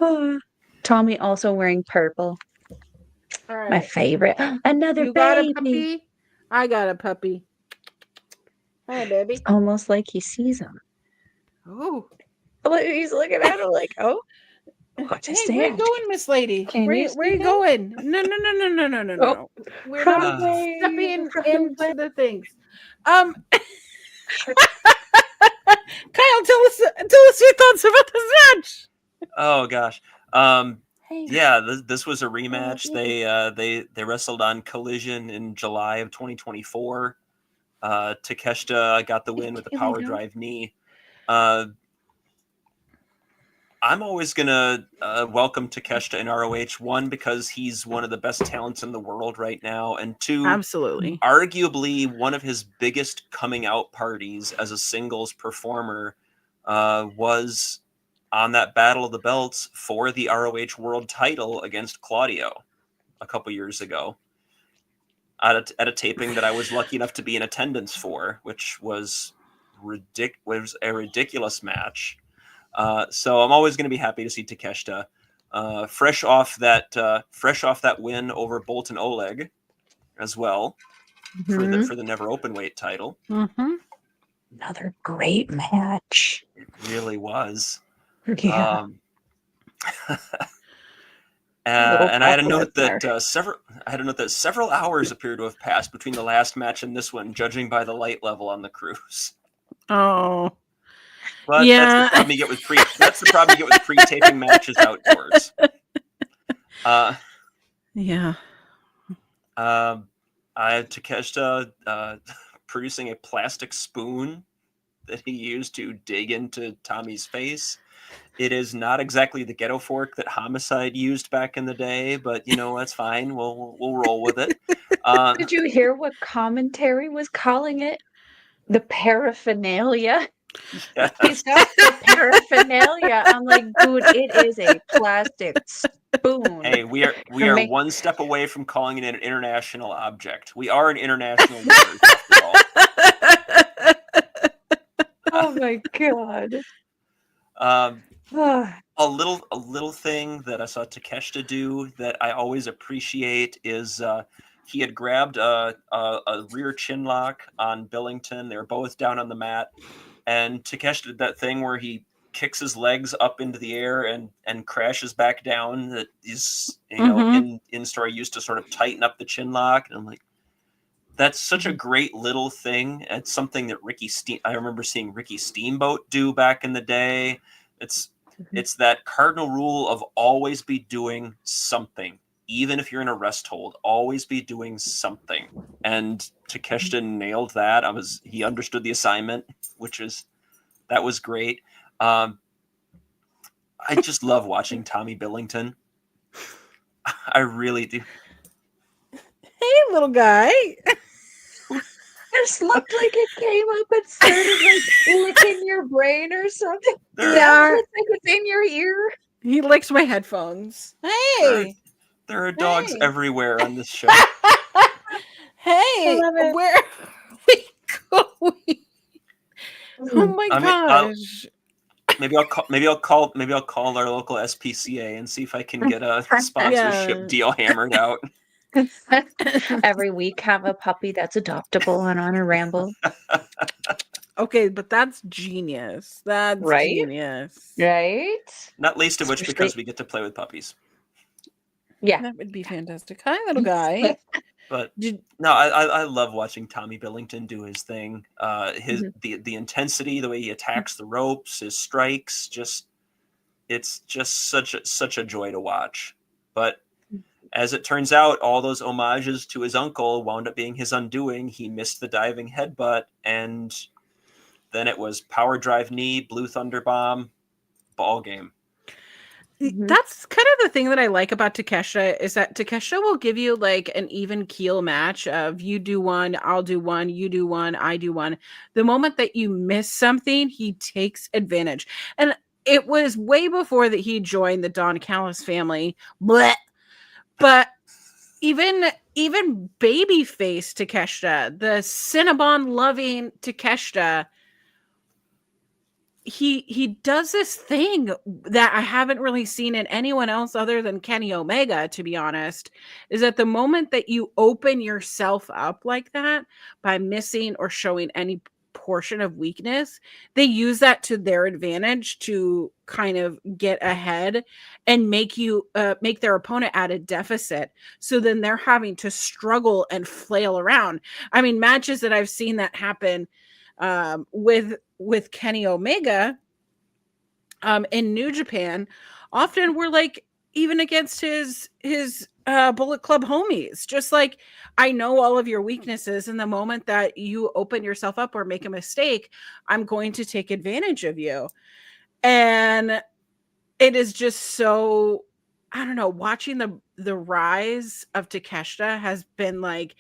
on. Tommy also wearing purple. All right. My favorite. Another you baby. Got a puppy? I got a puppy. Hi, baby. It's almost like he sees him. Oh. He's looking at him like, oh. Hey, where you going, Miss Lady? Where you going? No. Oh. We're not stepping into the things. Kyle, tell us your thoughts about this match. Oh gosh. Yeah, this was a rematch. They wrestled on Collision in July of 2024. Takeshita got the win with a power drive knee. I'm always gonna welcome Takeshita in ROH. One, because he's one of the best talents in the world right now, and two, Absolutely. arguably one of his biggest coming out parties as a singles performer was on that Battle of the Belts for the ROH World Title against Claudio a couple years ago at a taping that I was lucky enough to be in attendance for, which was a ridiculous match. So I'm always going to be happy to see Takeshita fresh off that win over Bolton Oleg as well for the Never Openweight title. Mm-hmm. Another great match. It really was. Yeah. And I had a note that several hours appear to have passed between the last match and this one, judging by the light level on the cruise. Oh, But yeah. that's the problem you get with pre-taping matches outdoors. Yeah. I had Takeshita producing a plastic spoon that he used to dig into Tommy's face. It is not exactly the ghetto fork that Homicide used back in the day, but that's fine. We'll roll with it. Did you hear what commentary was calling it? The paraphernalia. Yes. He's got the paraphernalia. I'm like, dude, it is a plastic spoon. Hey, we are one step away from calling it an international object. We are an international waters after all. Oh my god. A little thing that I saw Takeshita do that I always appreciate is he had grabbed a rear chin lock on Billington. They were both down on the mat, and Takeshita did that thing where he kicks his legs up into the air and crashes back down. That is, in story used to sort of tighten up the chin lock. And I'm like, that's such a great little thing. It's something that I remember seeing Ricky Steamboat do back in the day. It's that cardinal rule of always be doing something. Even if you're in a rest hold, always be doing something. And Takeshita nailed that. He understood the assignment, that was great. I just love watching Tommy Billington. I really do. Hey, little guy. This looked like it came up and started licking your brain or something. Yeah. It's like it's in your ear. He licks my headphones. Hey. There are dogs everywhere on this show. Hey, where are we going? Oh my gosh. Maybe I'll call our local SPCA and see if I can get a sponsorship deal hammered out. Every week have a puppy that's adoptable on Honor Ramble. Okay, but that's genius. That's genius. Right? Not least of which because we get to play with puppies. Yeah. That would be fantastic. Hi, little guy. But I love watching Tommy Billington do his thing. The intensity, the way he attacks the ropes, his strikes, it's just such a joy to watch. But as it turns out, all those homages to his uncle wound up being his undoing. He missed the diving headbutt, and then it was power drive knee, blue thunder bomb, ball game. That's kind of the thing that I like about Takeshita is that Takeshita will give you like an even keel match of you do one, I'll do one, you do one, I do one. The moment that you miss something, he takes advantage. And it was way before that he joined the Don Callis family. Blech. But even babyface Takeshita, the Cinnabon loving Takeshita, he does this thing that I haven't really seen in anyone else other than Kenny Omega, to be honest, is that the moment that you open yourself up like that by missing or showing any portion of weakness, they use that to their advantage to kind of get ahead and make their opponent at a deficit. So then they're having to struggle and flail around. I mean, matches that I've seen that happen with Kenny Omega in New Japan often were like even against his Bullet Club homies, just like, I know all of your weaknesses, and the moment that you open yourself up or make a mistake, I'm going to take advantage of you. And it is just so, I don't know, watching the rise of Takeshita has been like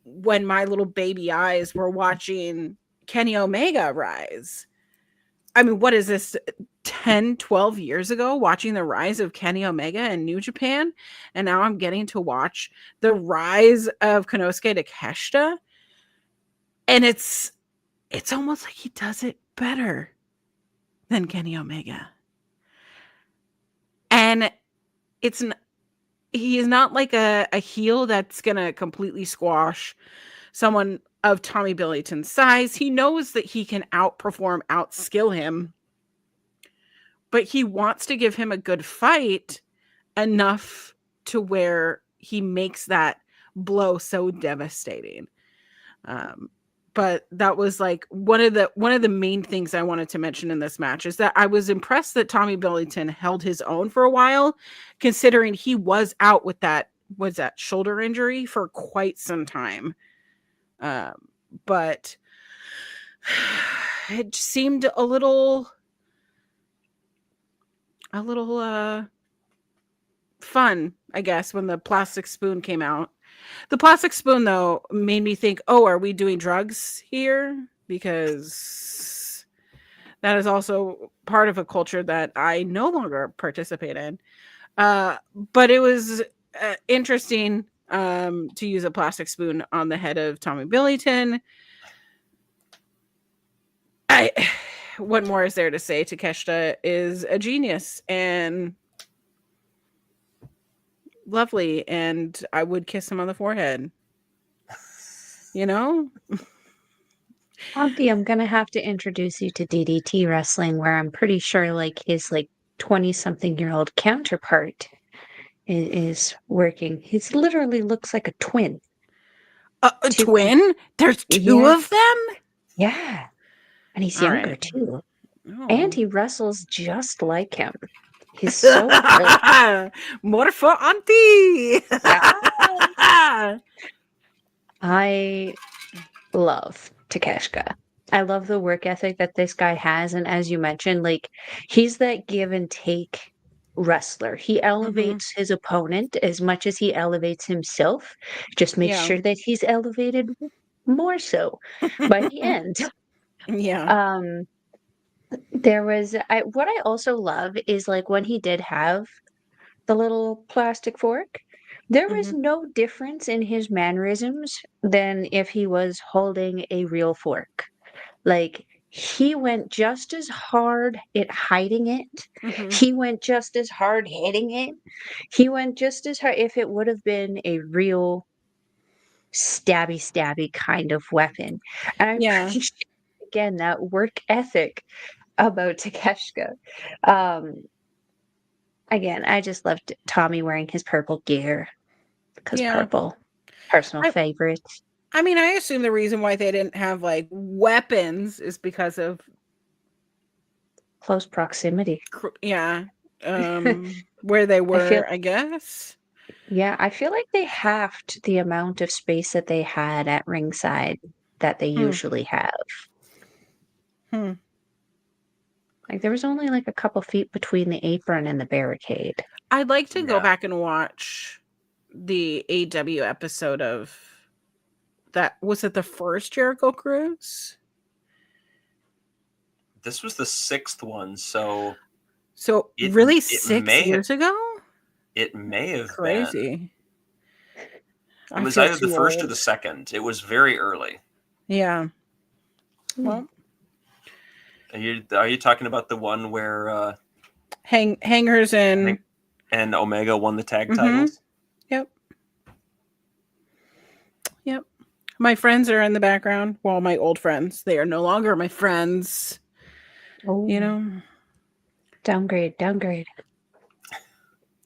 when my little baby eyes were watching Kenny Omega rise. I mean, what is this, 10, 12 years ago, watching the rise of Kenny Omega in New Japan, and now I'm getting to watch the rise of Konosuke Takeshita, and it's almost like he does it better than Kenny Omega. And he is not like a heel that's gonna completely squash someone of Tommy Billington's size. He knows that he can outperform, outskill him, but he wants to give him a good fight enough to where he makes that blow so devastating. But that was like one of the main things I wanted to mention in this match, is that I was impressed that Tommy Billington held his own for a while, considering he was out with that shoulder injury for quite some time. But it seemed a little fun, I guess, when the plastic spoon came out. The plastic spoon, though, made me think, oh, are we doing drugs here? Because that is also part of a culture that I no longer participate in. But it was interesting to use a plastic spoon on the head of Tommy Billington. What more is there to say? Takeshita is a genius and lovely, and I would kiss him on the forehead. You know? Auntie, I'm gonna have to introduce you to DDT wrestling, where I'm pretty sure like his 20-something-year-old counterpart is working. He literally looks like a twin. A twin? There's two of them? Yeah. And he's younger too. Oh. And he wrestles just like him. He's so good. More for Auntie. I love Takeshita. I love the work ethic that this guy has. And as you mentioned, he's that give and take wrestler. He elevates his opponent as much as he elevates himself. Just makes sure that he's elevated more so by the end. Yeah. There was what I also love is when he did have the little plastic fork, there was no difference in his mannerisms than if he was holding a real fork. He went just as hard at hiding it. He went just as hard hitting it. He went just as hard if it would have been a real stabby kind of weapon. And I appreciate, again, that work ethic about Takeshita. Again, I just loved Tommy wearing his purple gear because purple, personal favorite. I mean, I assume the reason why they didn't have weapons is because of close proximity. Where they were, I guess. Yeah, I feel like they halved the amount of space that they had at ringside that they usually have. There was only a couple feet between the apron and the barricade. I'd like to go back and watch the AW episode of that. Was it the first Jericho Cruise? This was the 6th one, so really 6 years ago? It may have crazy. Been. It was either the first or the second. It was very early. Yeah. Well, are you talking about the one where Hangers and Omega won the tag titles? Yep. My friends are in the background. Well, my old friends. They are no longer my friends. Oh, downgrade.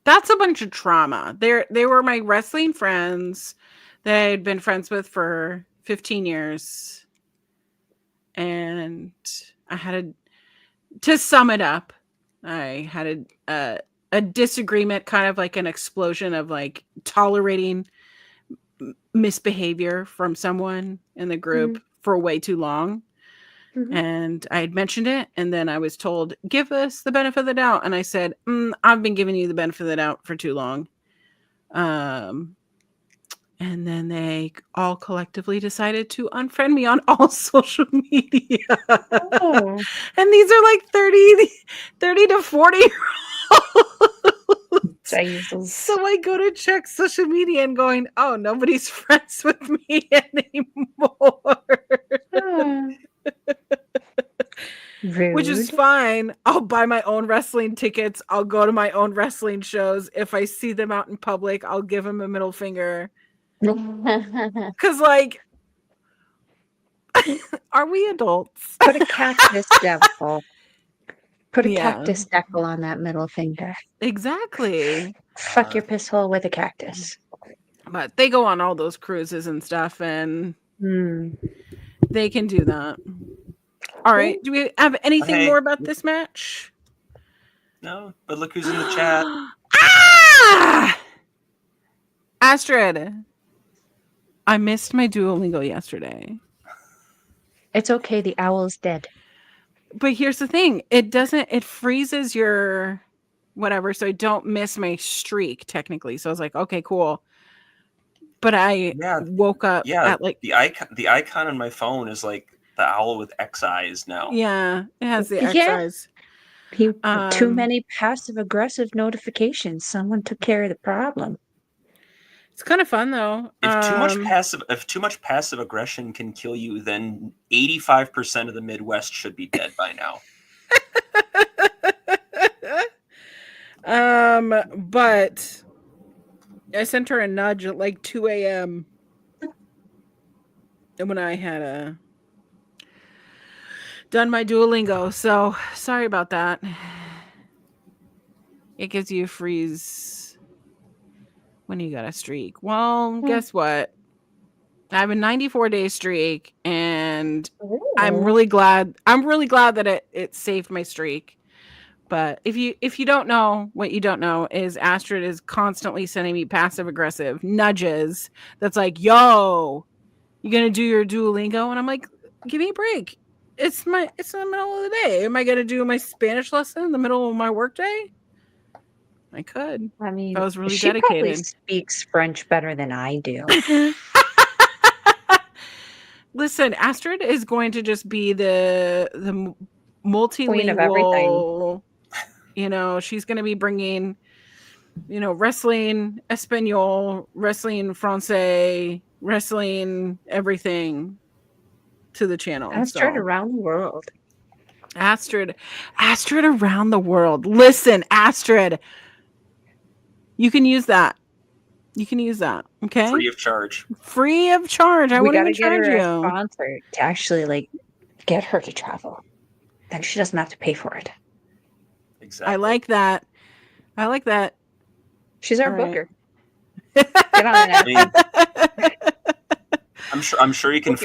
That's a bunch of trauma. They were my wrestling friends that I had been friends with for 15 years. And I had to sum it up, I had a disagreement, kind of like an explosion of tolerating misbehavior from someone in the group for way too long. And I had mentioned it, and then I was told, give us the benefit of the doubt. And I said, I've been giving you the benefit of the doubt for too long. And then they all collectively decided to unfriend me on all social media. Oh. And these are like 30 to 40 year olds. Jesus. So I go to check social media and going, oh, nobody's friends with me anymore. Rude. Which is fine. I'll buy my own wrestling tickets. I'll go to my own wrestling shows. If I see them out in public, I'll give them a middle finger. Because, like, are we adults? Put a cactus devil. Put a cactus devil on that middle finger. Exactly. Fuck your piss hole with a cactus. But they go on all those cruises and stuff, and they can do that. All right. Do we have anything more about this match? No, but look who's in the chat. Astrid. I missed my Duolingo yesterday. It's okay. The owl is dead. But here's the thing. It freezes your whatever. So I don't miss my streak technically. So I was like, okay, cool. But I woke up at like the icon on my phone is like the owl with X eyes now. Yeah, it has the X eyes. Too many passive aggressive notifications. Someone took care of the problem. It's kind of fun though. If too much passive aggression can kill you, then 85% of the Midwest should be dead by now. But I sent her a nudge at like 2 a.m. and when I had done my Duolingo, so sorry about that. It gives you a freeze when you got a streak. Well, guess what? I have a 94-day streak, and I'm really glad that it saved my streak. But if you don't know, what you don't know is Astrid is constantly sending me passive aggressive nudges. That's like, yo, you gonna do your Duolingo? And I'm like, give me a break. It's in the middle of the day. Am I gonna do my Spanish lesson in the middle of my workday? I could. I mean, I was really she dedicated. probably speaks French better than I do. Listen, Astrid is going to just be the multilingual. Queen of everything. You know, she's going to be bringing, wrestling Espanol, wrestling Francais, wrestling everything to the channel. Astrid around the world. Astrid around the world. Listen, Astrid, you can use that. Okay. Free of charge. I wouldn't even charge you. A sponsor to actually get her to travel. Then she doesn't have to pay for it. Exactly. I like that. She's our booker. Get on that. I'm sure you can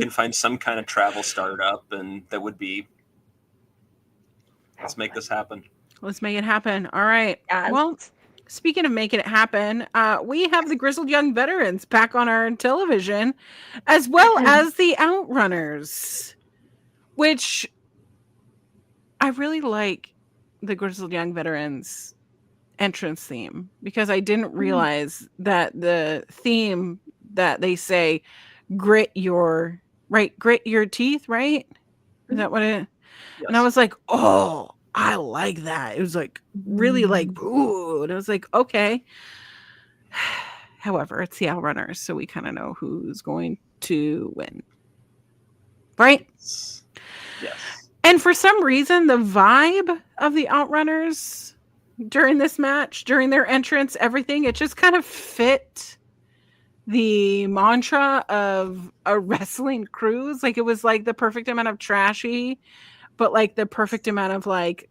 find some kind of travel startup, and that would be. Let's make this happen. Let's make it happen. All right. Yes. Well, speaking of making it happen, we have the Grizzled Young Veterans back on our television, as well as the Outrunners, which I really like the Grizzled Young Veterans entrance theme, because I didn't realize that the theme that they say, grit your teeth, right? Is that what it? Yes. And I was like, oh, I like that. It was like really like, ooh. And I was like, okay. However, it's the Outrunners, so we kind of know who's going to win. Right? Yes. And for some reason, the vibe of the Outrunners during this match, during their entrance, everything, it just kind of fit the mantra of a wrestling cruise. Like, it was like the perfect amount of trashy, but like the perfect amount of like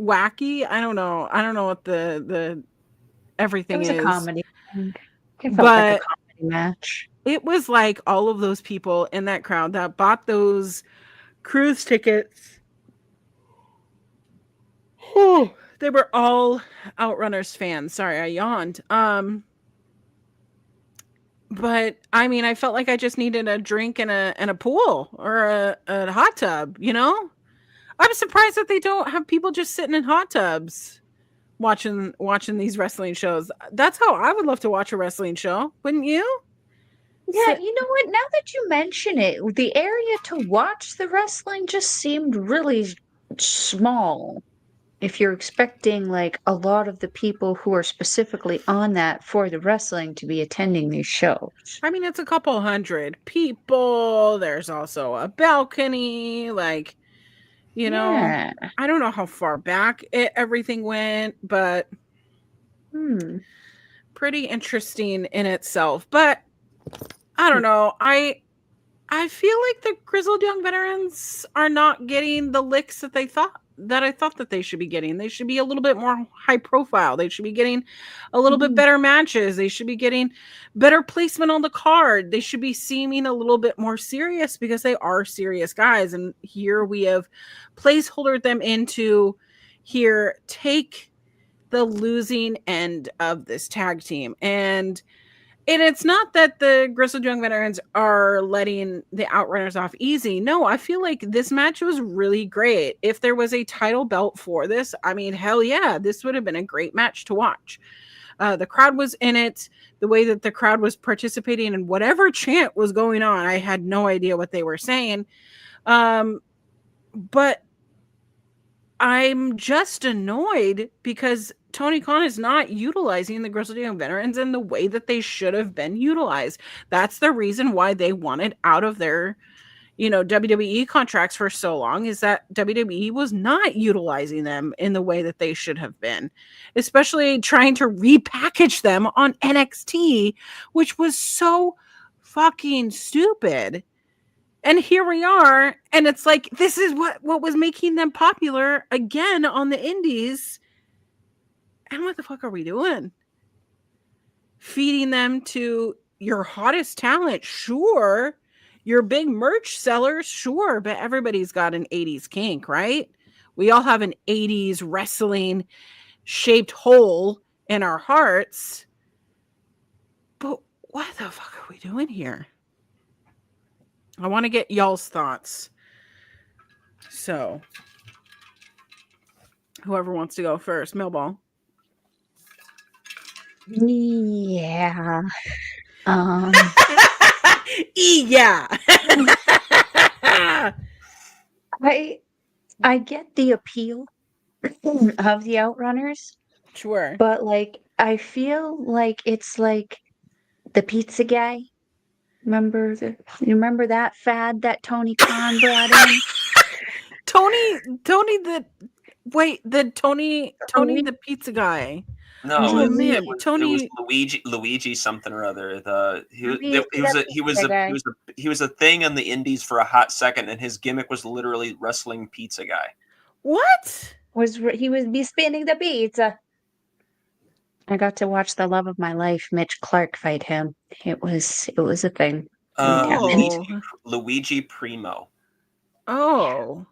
wacky. I don't know what the everything is. It was a comedy. It felt like a comedy match. It was like all of those people in that crowd that bought those cruise tickets. They were all Outrunners fans. Sorry, I yawned. But I mean, I felt like I just needed a drink and a pool or a hot tub, you know? I'm surprised that they don't have people just sitting in hot tubs watching these wrestling shows. That's how I would love to watch a wrestling show, wouldn't you? Yeah, you know what? Now that you mention it, the area to watch the wrestling just seemed really small. If you're expecting like a lot of the people who are specifically on that for the wrestling to be attending these shows. I mean, it's a couple hundred people. There's also a balcony, like, you know, Yeah. I don't know how far back everything went, but pretty interesting in itself. But I don't know. I feel like the grizzled young veterans are not getting the licks that I thought that they should be getting. They should be a little bit more high profile. They should be getting a little bit better matches. They should be getting better placement on the card. They should be seeming a little bit more serious because they are serious guys. And here we have placeholdered them into here, take the losing end of this tag team. And it's not that the Grizzled Young Veterans are letting the Outrunners off easy. No, I feel like this match was really great. If there was a title belt for this, I mean, hell yeah, this would have been a great match to watch. The crowd was in it. The way that the crowd was participating in whatever chant was going on, I had no idea what they were saying. But I'm just annoyed because Tony Khan is not utilizing the Grizzled Young Veterans in the way that they should have been utilized. That's the reason why they wanted out of their, WWE contracts for so long, is that WWE was not utilizing them in the way that they should have been, especially trying to repackage them on NXT, which was so fucking stupid. And here we are, and it's like, this is what was making them popular again on the indies. And what the fuck are we doing? Feeding them to your hottest talent, sure. Your big merch sellers, sure. But everybody's got an 80s kink, right? We all have an 80s wrestling shaped hole in our hearts. But what the fuck are we doing here? I want to get y'all's thoughts. So, whoever wants to go first, Melball. Yeah. Yeah. I get the appeal of the Outrunners. Sure. But like I feel like it's like the pizza guy. You remember that fad that Tony Khan brought in? Tony the pizza guy. No, Oh, man, it was Tony Luigi something or other. He was a thing on the indies for a hot second, and his gimmick was literally wrestling pizza guy. What? He was be spinning the pizza. I got to watch the love of my life, Mitch Clark, fight him. It was a thing. Luigi Primo. Oh.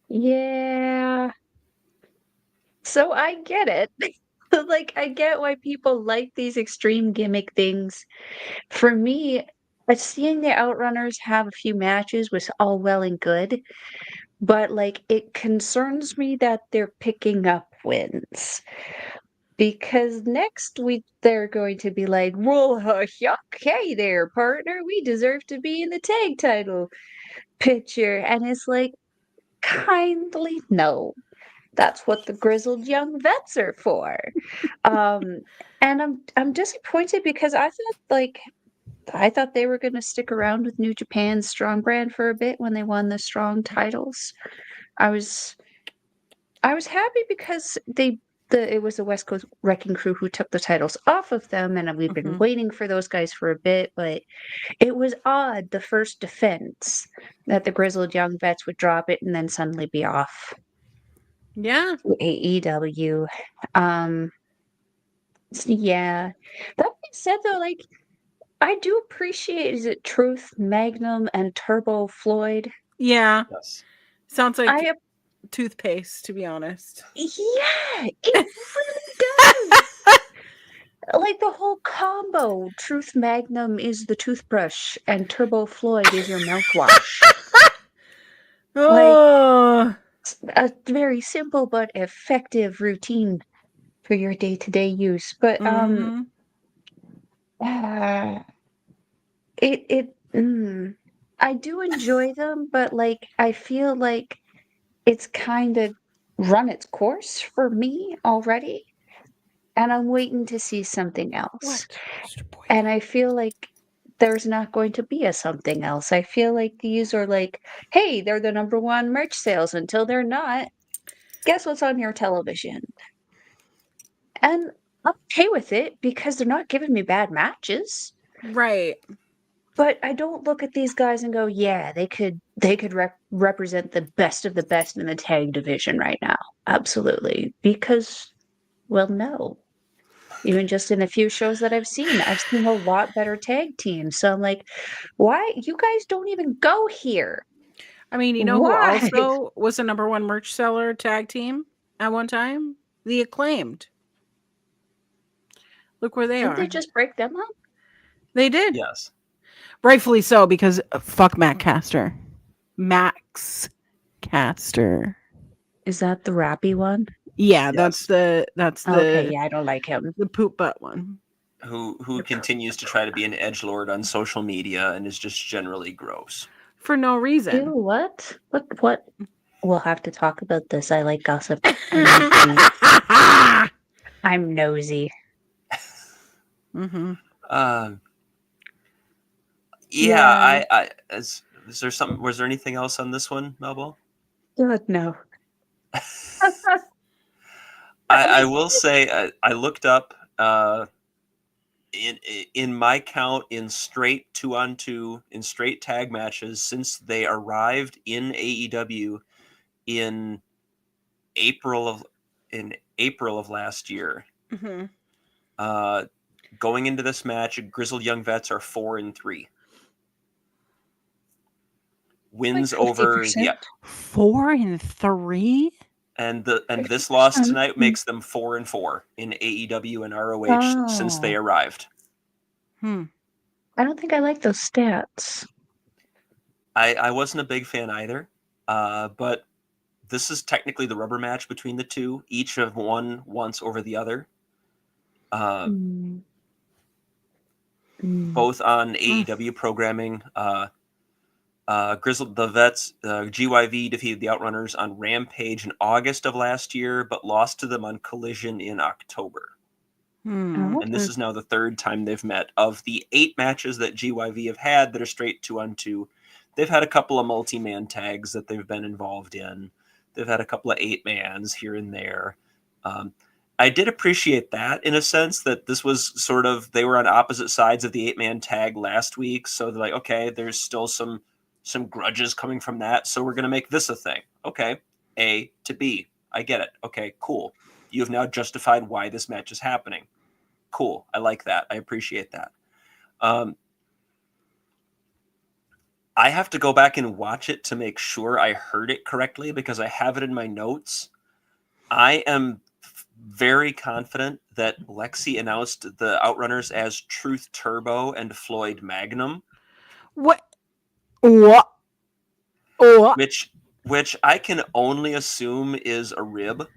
Yeah. So I get it. Like, I get why people like these extreme gimmick things. For me, seeing the Outrunners have a few matches was all well and good, but like, it concerns me that they're picking up wins. Because next week they're going to be like, well, okay there, partner, we deserve to be in the tag title picture. And it's like, kindly no. That's what the grizzled young vets are for. And I'm disappointed because I thought they were gonna stick around with New Japan's strong brand for a bit when they won the strong titles. I was happy because it was the West Coast Wrecking Crew who took the titles off of them, and we've been waiting for those guys for a bit, but it was odd the first defense that the grizzled young vets would drop it and then suddenly be off. Yeah. AEW. Yeah. That being said, though, like, I do appreciate, is it Truth, Magnum, and Turbo Floyd? Yeah. Yes. Sounds like toothpaste, to be honest. Yeah, it really does. Like the whole combo. Truth Magnum is the toothbrush, and Turbo Floyd is your mouthwash. Like, Oh, a very simple but effective routine for your day-to-day use. But mm-hmm. uh, I do enjoy them, but like I feel like it's kind of run its course for me already, and I'm waiting to see something else. What, Mr. Boyd? And I feel like there's not going to be a something else. I feel like these are like, hey, they're the number one merch sales until they're not. Guess what's on your television? And I'm okay with it because they're not giving me bad matches. Right. But I don't look at these guys and go, yeah, they could represent the best of the best in the tag division right now. Absolutely. Because, well, no. Even just in a few shows that I've seen a lot better tag teams. So I'm like, why? You guys don't even go here. I mean, you know who Why? also was the number one merch seller tag team at one time? The Acclaimed. Look where they Didn't are. they just break them up? They did. Yes. Rightfully so, because fuck Matt Caster. Max Caster. Is that the rappy one? Yeah, Yes. that's the Okay, yeah, I don't like him. the poop butt one. Who continues to try to be an edgelord on social media and is just generally gross. For no reason. Ew, what? What? We'll have to talk about this. I like gossip. I'm nosy. Mm-hmm. Yeah. Is there something? Was there anything else on this one, Melball? God, no. I will say I looked up in my count in straight 2-on-2 in straight tag matches since they arrived in AEW in April of last year. Mm-hmm. Going into this match, Grizzled Young Vets are 4-3. Wins Like over 50%. 4-3. and this loss 50%. tonight makes them 4-4 in AEW and ROH since they arrived. I don't think I like those stats. I wasn't a big fan either, but this is technically the rubber match between the two. Each have won once over the other. Both on AEW programming. Grizzled the Vets, GYV defeated the Outrunners on Rampage in August of last year, but lost to them on Collision in October. And this is now the third time they've met. Of the 8 matches that GYV have had that are straight 2-on-2, they've had a couple of multi-man tags that they've been involved in. They've had a couple of 8-mans here and there. I did appreciate that in a sense that this was sort of, they were on opposite sides of the 8-man tag last week. So they're like, okay, there's still some grudges coming from that. So we're going to make this a thing. Okay. A to B. I get it. Okay, cool. You have now justified why this match is happening. Cool. I like that. I appreciate that. I have to go back and watch it to make sure I heard it correctly because I have it in my notes. I am very confident that Lexi announced the Outrunners as Truth Turbo and Floyd Magnum. What? Which I can only assume is a rib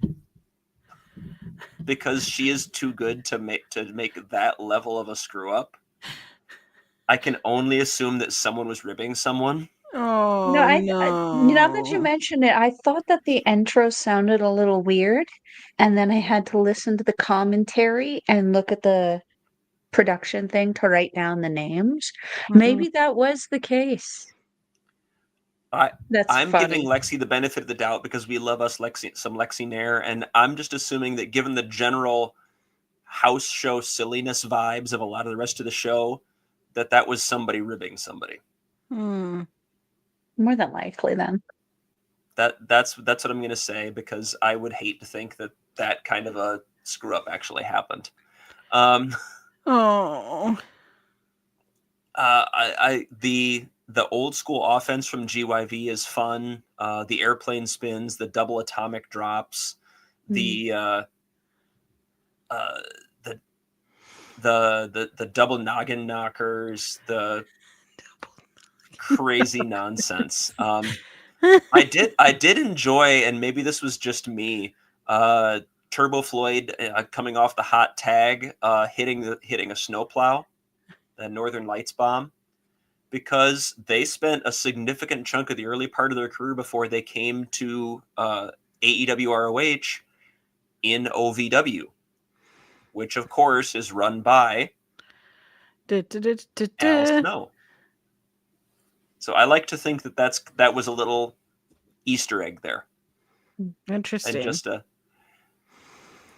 because she is too good to make that level of a screw up. I can only assume that someone was ribbing someone. Oh, No, no. now that you mention it, I thought that the intro sounded a little weird, and then I had to listen to the commentary and look at the production thing to write down the names. Maybe that was the case. I'm funny. giving Lexi the benefit of the doubt because we love us some Lexi Nair, and I'm just assuming that given the general house show silliness vibes of a lot of the rest of the show, that was somebody ribbing somebody. More than likely, then. That's what I'm going to say because I would hate to think that kind of a screw up actually happened. The old school offense from GYV is fun. The airplane spins, the double atomic drops, the the double noggin knockers, the crazy nonsense. I did enjoy, and maybe this was just me, Turbo Floyd coming off the hot tag, hitting a snowplow, the Northern Lights bomb, because they spent a significant chunk of the early part of their career before they came to AEW ROH in OVW, which of course is run by Al Snow. So I like to think that was a little Easter egg there. Interesting. And just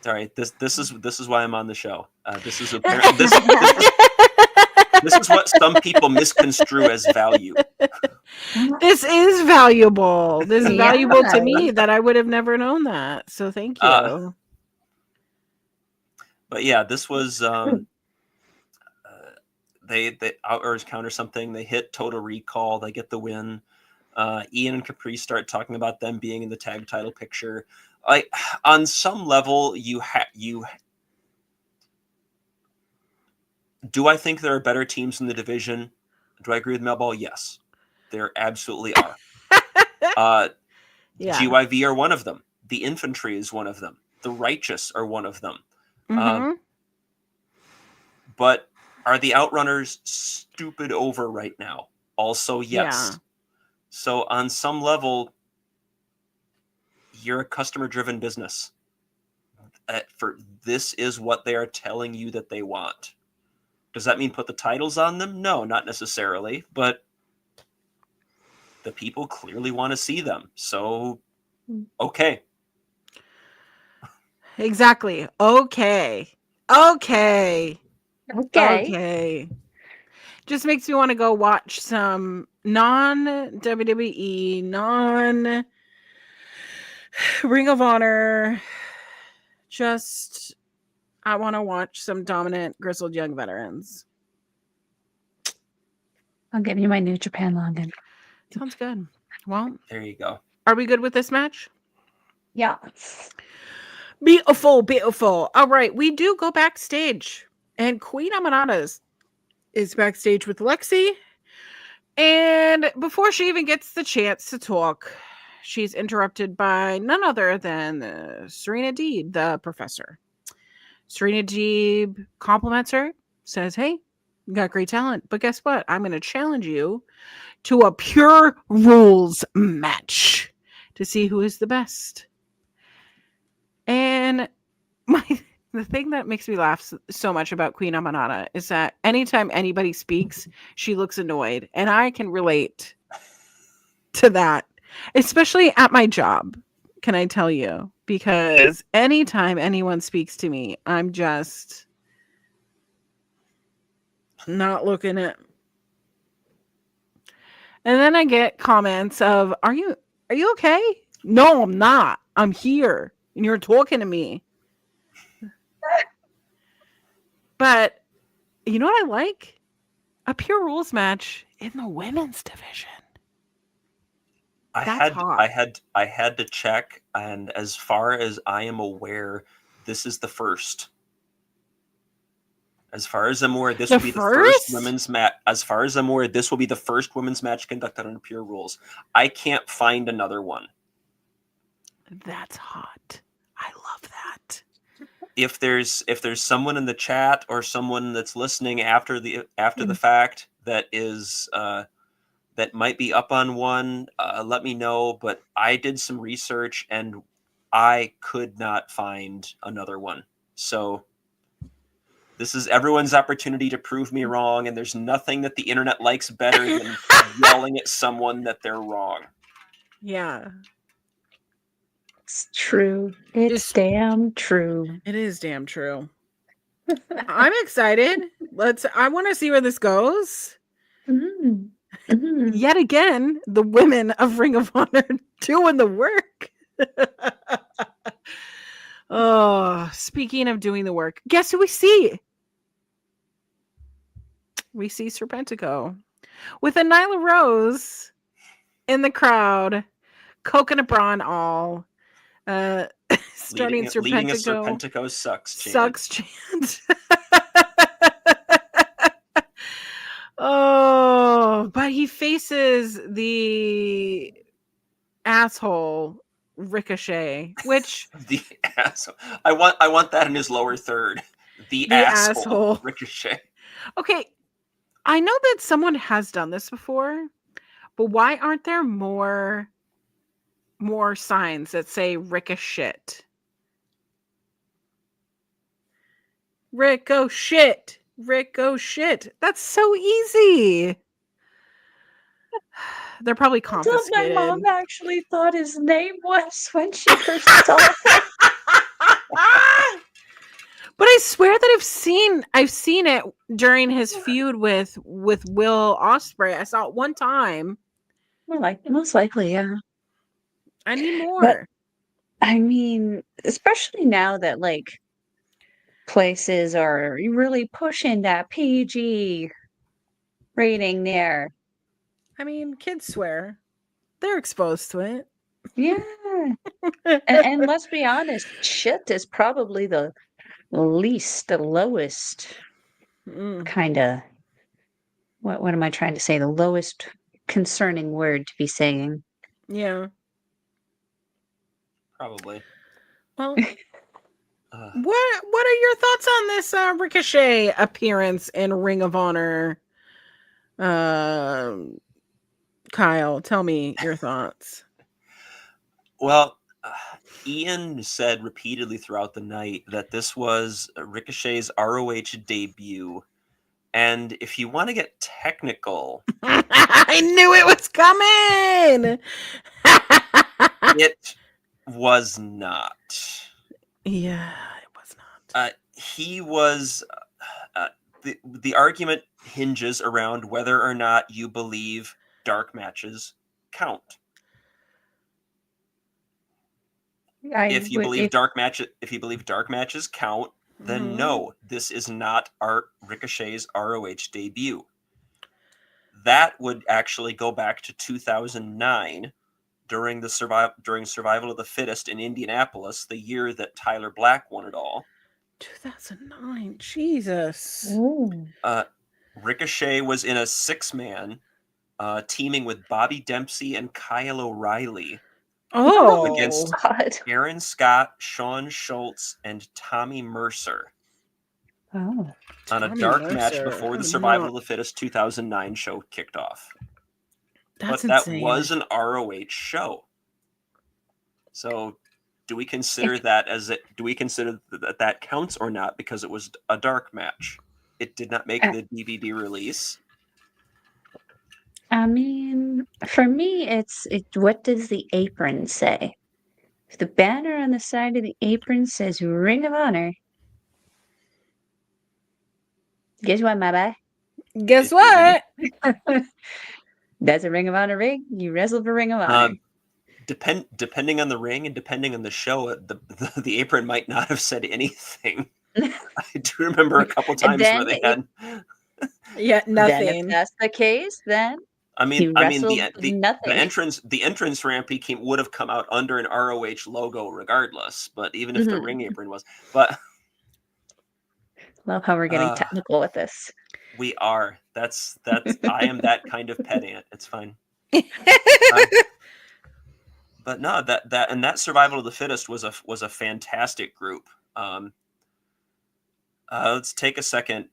sorry, this is why I'm on the show. This is what some people misconstrue as value. This is valuable. This is valuable to me that I would have never known that. So thank you. But yeah, this was they Outdoors counter something. They hit Total Recall. They get the win. Ian and Caprice start talking about them being in the tag title picture. Like, on some level, do I think there are better teams in the division? Do I agree with Melball? Yes, there absolutely are. GYV are one of them. The Infantry is one of them. The Righteous are one of them. Mm-hmm. But are the Outrunners stupid over right now? Also, yes. Yeah. So on some level, you're a customer-driven business. This is what they are telling you that they want. Does that mean put the titles on them? No, not necessarily. But the people clearly want to see them. So, okay. Exactly. Okay. Just makes me want to go watch some non-WWE, non-Ring of Honor. I want to watch some dominant, grizzled young veterans. I'll give you my New Japan login. Sounds good. Well, there you go. Are we good with this match? Yeah. Beautiful. All right. We do go backstage. And Queen Amanada is backstage with Lexi. And before she even gets the chance to talk, she's interrupted by none other than Serena Deeb, the professor. Serena Deeb compliments her, says, hey, you got great talent, but guess what? I'm going to challenge you to a pure rules match to see who is the best. And the thing that makes me laugh so much about Queen Amanada is that anytime anybody speaks, she looks annoyed. And I can relate to that, especially at my job, can I tell you? Because anytime anyone speaks to me, I'm just not looking at. And then I get comments of, are you okay? No, I'm not. I'm here. And you're talking to me. But you know what I like? A pure rules match in the women's division. I had to check, and as far as I am aware, this is the first. As far as I'm aware, this will be the first women's match. As far as I'm aware, this will be the first women's match conducted under pure rules. I can't find another one. That's hot. I love that. If there's someone in the chat or someone that's listening after the fact that is that might be up on one, let me know. But I did some research and I could not find another one. So this is everyone's opportunity to prove me wrong, and there's nothing that the internet likes better than yelling at someone that they're wrong. Yeah. It's true. It's damn true. It is damn true. I'm excited. I want to see where this goes. Mm-hmm. Mm-hmm. Yet again, the women of Ring of Honor doing the work. Oh, speaking of doing the work, guess who we see? We see Serpentico with a Nyla Rose in the crowd, coconut bra and all. Starting leading a Serpentico Serpentico sucks chant. Sucks chant. he faces the asshole Ricochet, which The asshole. I want that in his lower third. The asshole Ricochet. Okay, I know that someone has done this before, but why aren't there more signs that say Ricochet? Ricochet. Ricochet. That's so easy. They're probably confiscated. My mom actually thought his name was when she first saw it. But I swear that I've seen it during his feud with Will Ospreay. I saw it one time. Most likely, yeah. I need more. But I mean, especially now that like places are really pushing that PG rating there. I mean, kids swear. They're exposed to it. Yeah. and let's be honest, shit is probably the lowest kind of, what am I trying to say? The lowest concerning word to be saying. Yeah. Probably. Well, what are your thoughts on this Ricochet appearance in Ring of Honor? Kyle, tell me your thoughts. Well, Ian said repeatedly throughout the night that this was Ricochet's ROH debut. And if you want to get technical, I knew it was coming. it was not. Yeah, it was not. He was. The argument hinges around whether or not you believe dark matches count. If you believe dark matches count, then no, this is not Ricochet's ROH debut. That would actually go back to 2009 during Survival of the Fittest in Indianapolis, the year that Tyler Black won it all. 2009, Jesus. Ricochet was in a 6-man teaming with Bobby Dempsey and Kyle O'Reilly. Against Aaron Scott, Sean Schultz, and Tommy Mercer. On a dark match before the Survival of the Fittest 2009 show kicked off. But that was an ROH show. So do we consider that that counts or not because it was a dark match? It did not make the DVD release. I mean, for me, it's what does the apron say? If the banner on the side of the apron says Ring of Honor, guess what, my boy? Guess what? That's a Ring of Honor ring. You wrestle for Ring of Honor. Depending on the ring and depending on the show, the apron might not have said anything. I do remember a couple times where they had. Yeah, nothing. Then if that's the case, then the entrance ramp would have come out under an ROH logo regardless. But even if the ring apron was, love how we're getting technical with this. We are. That's. I am that kind of pedant. It's fine. But no, that Survival of the Fittest was a fantastic group. Let's take a second.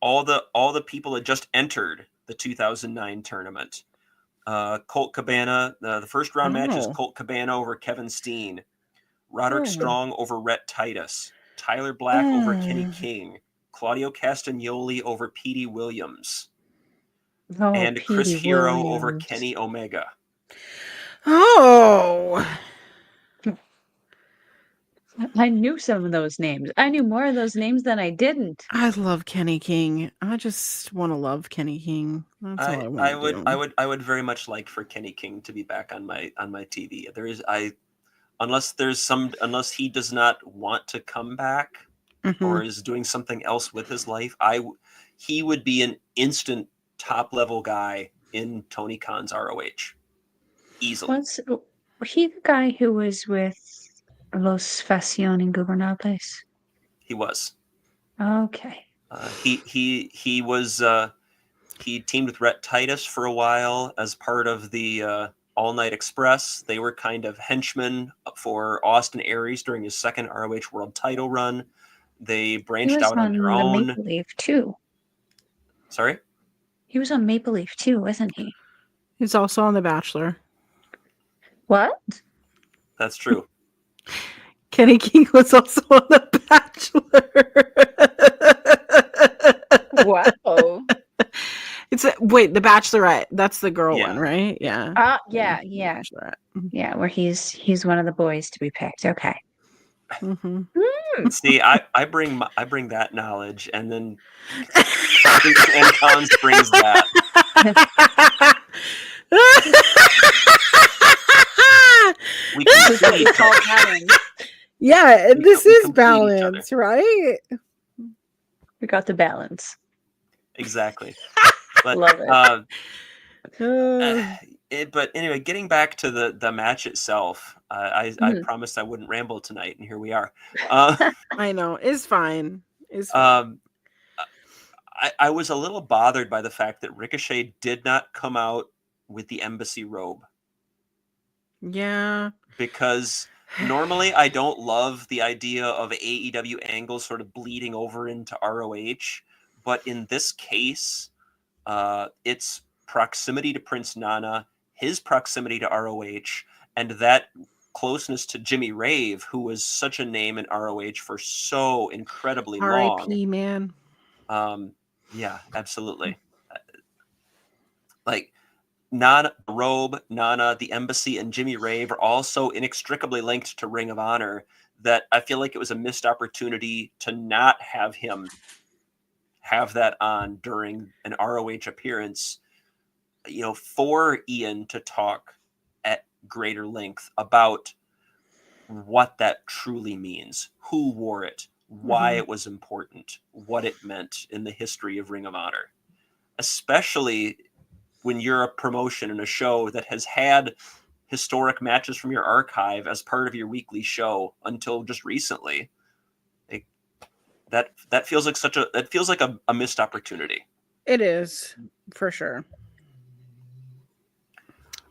All the people that just entered the 2009 tournament. Colt Cabana. The first round match is Colt Cabana over Kevin Steen. Roderick Strong over Rhett Titus. Tyler Black over Kenny King. Claudio Castagnoli over Petey Williams. And Chris Hero over Kenny Omega. Oh. I knew some of those names. I knew more of those names than I didn't. I love Kenny King. I just want to love Kenny King. That's all I want to do. I would very much like for Kenny King to be back on my TV. Unless he does not want to come back or is doing something else with his life, he would be an instant top level guy in Tony Khan's ROH. Easily. Was he the guy who was with Los Fascion Ingobernables? He was. Okay. He was He teamed with Rhett Titus for a while as part of the All Night Express. They were kind of henchmen for Austin Aries during his second ROH World Title run. They branched out on their the own. Maple Leaf too. Sorry? He was on Maple Leaf too, wasn't he? He's also on The Bachelor. What? That's true. Kenny King was also on The Bachelor. Wow. Wait, The Bachelorette. That's the girl Yeah. one, right? Yeah. Yeah. Bachelorette. Yeah, where he's one of the boys to be picked. Okay. Mm-hmm. See, I bring that knowledge, and then and Collins brings that. We complete each other. Yeah, this we is complete each balance, right? We got the balance. Exactly. But, Love it. But anyway, getting back to the match itself, I promised I wouldn't ramble tonight, and here we are. I know. It's fine. It's fine. I was a little bothered by the fact that Ricochet did not come out with the embassy robe. Yeah. Because normally I don't love the idea of AEW angles sort of bleeding over into ROH, but in this case, it's proximity to Prince Nana, his proximity to ROH, and that closeness to Jimmy Rave, who was such a name in ROH for so incredibly long. R.I.P. man. Yeah, absolutely. Like Nana, Robe, Nana, the Embassy, and Jimmy Rave are all so inextricably linked to Ring of Honor that I feel like it was a missed opportunity to not have him have that on during an ROH appearance, for Ian to talk at greater length about what that truly means, who wore it, why it was important, what it meant in the history of Ring of Honor, especially when you're a promotion and a show that has had historic matches from your archive as part of your weekly show until just recently. That feels like a missed opportunity. It is, for sure.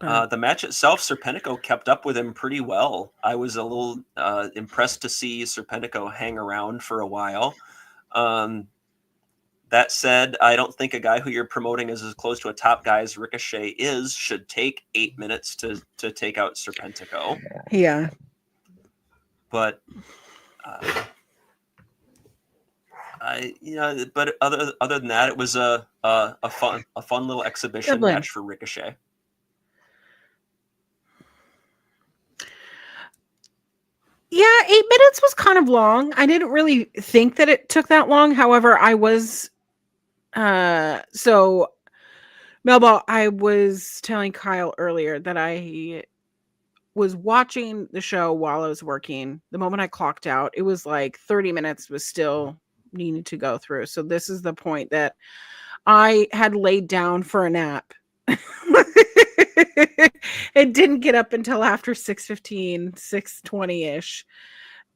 The match itself, Serpentico kept up with him pretty well. I was a little impressed to see Serpentico hang around for a while. That said, I don't think a guy who you're promoting as close to a top guy as Ricochet should take 8 minutes to take out Serpentico. Yeah. But but other than that, it was a fun little exhibition match for Ricochet. Yeah, 8 minutes was kind of long. I didn't really think that it took that long. However, I was so Melball, I was telling Kyle earlier that I was watching the show while I was working. The moment I clocked out, it was like 30 minutes was still needed to go through. So this is the point that I had laid down for a nap. It didn't get up until after 6:15, 6:20-ish.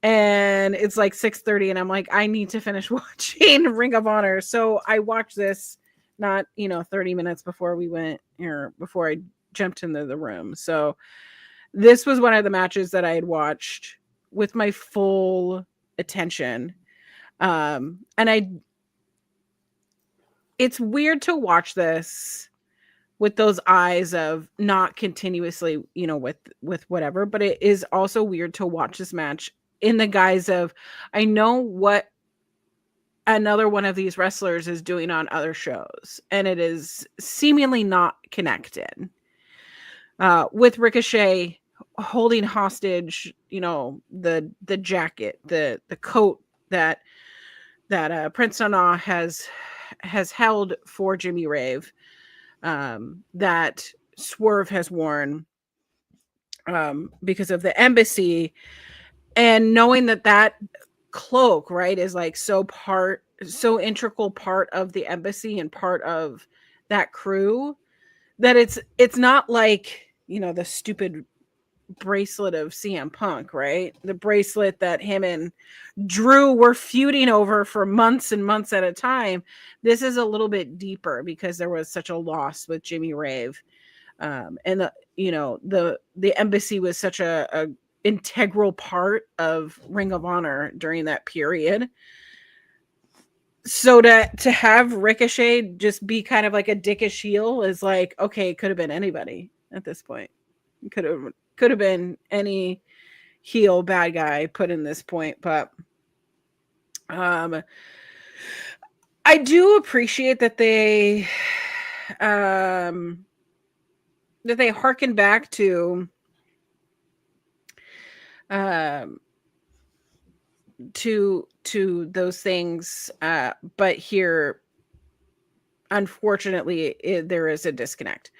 And it's like 6:30 and I'm like, I need to finish watching Ring of Honor. So I watched this not, 30 minutes before we went or before I jumped into the room. So this was one of the matches that I had watched with my full attention. And it's weird to watch this with those eyes of not continuously, with whatever, but it is also weird to watch this match in the guise of, I know what another one of these wrestlers is doing on other shows, and it is seemingly not connected. With Ricochet holding hostage, the jacket, the coat that Prince Nana has held for Jimmy Rave, that Swerve has worn because of the embassy, and knowing that cloak, right, is like so integral part of the embassy and part of that crew, that it's not like, the stupid bracelet of CM Punk, right? The bracelet that him and Drew were feuding over for months and months at a time. This is a little bit deeper because there was such a loss with Jimmy Rave. And the embassy was such a integral part of Ring of Honor during that period. So to have Ricochet just be kind of like a dickish heel is like, okay, it could have been anybody at this point. It could have been any heel bad guy put in this point, but I do appreciate that they harken back to those things, but here, unfortunately, there is a disconnect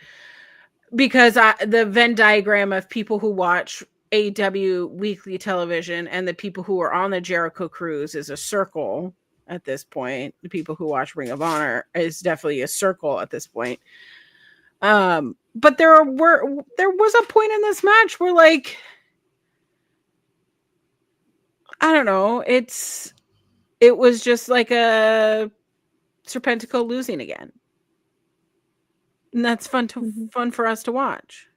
because the Venn diagram of people who watch AEW weekly television and the people who are on the Jericho cruise is a circle at this point. The people who watch Ring of Honor is definitely a circle at this point. But there was a point in this match where, like, I don't know, it was just like a Serpentico losing again. And that's fun for us to watch.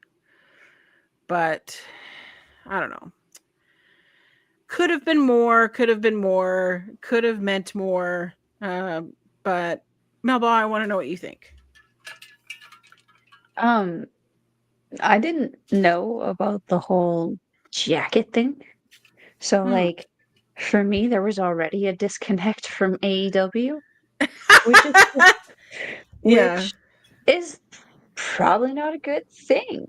But I don't know. Could have been more, could have meant more. But Melball, I want to know what you think. I didn't know about the whole jacket thing. So like for me there was already a disconnect from AEW, which is probably not a good thing.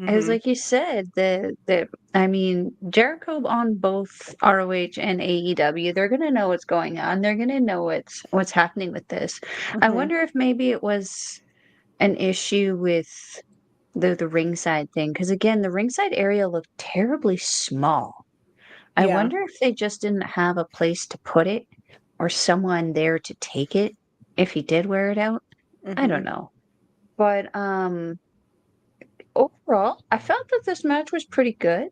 As like you said, Jericho on both ROH and AEW, they're gonna know what's going on. They're gonna know what's happening with this. I wonder if maybe it was an issue with the ringside thing, because again, the ringside area looked terribly small. I wonder if they just didn't have a place to put it or someone there to take it if he did wear it out. I don't know. But overall, I felt that this match was pretty good.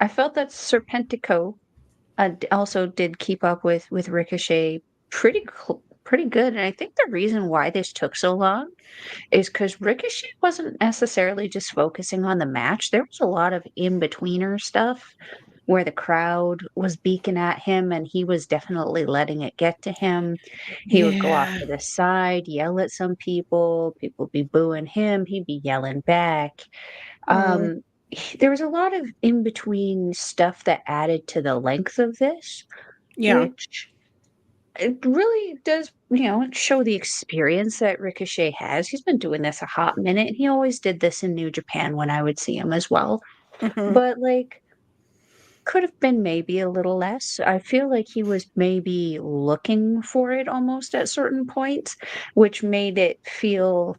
I felt that Serpentico also did keep up with Ricochet pretty good. And I think the reason why this took so long is because Ricochet wasn't necessarily just focusing on the match. There was a lot of in-betweener stuff where the crowd was beaking at him and he was definitely letting it get to him. He would go off to the side, yell at some people be booing him, he'd be yelling back. There was a lot of in-between stuff that added to the length of this, which it really does, show the experience that Ricochet has. He's been doing this a hot minute. He always did this in New Japan when I would see him as well. But like, could have been maybe a little less. I feel like he was maybe looking for it almost at certain points, which made it feel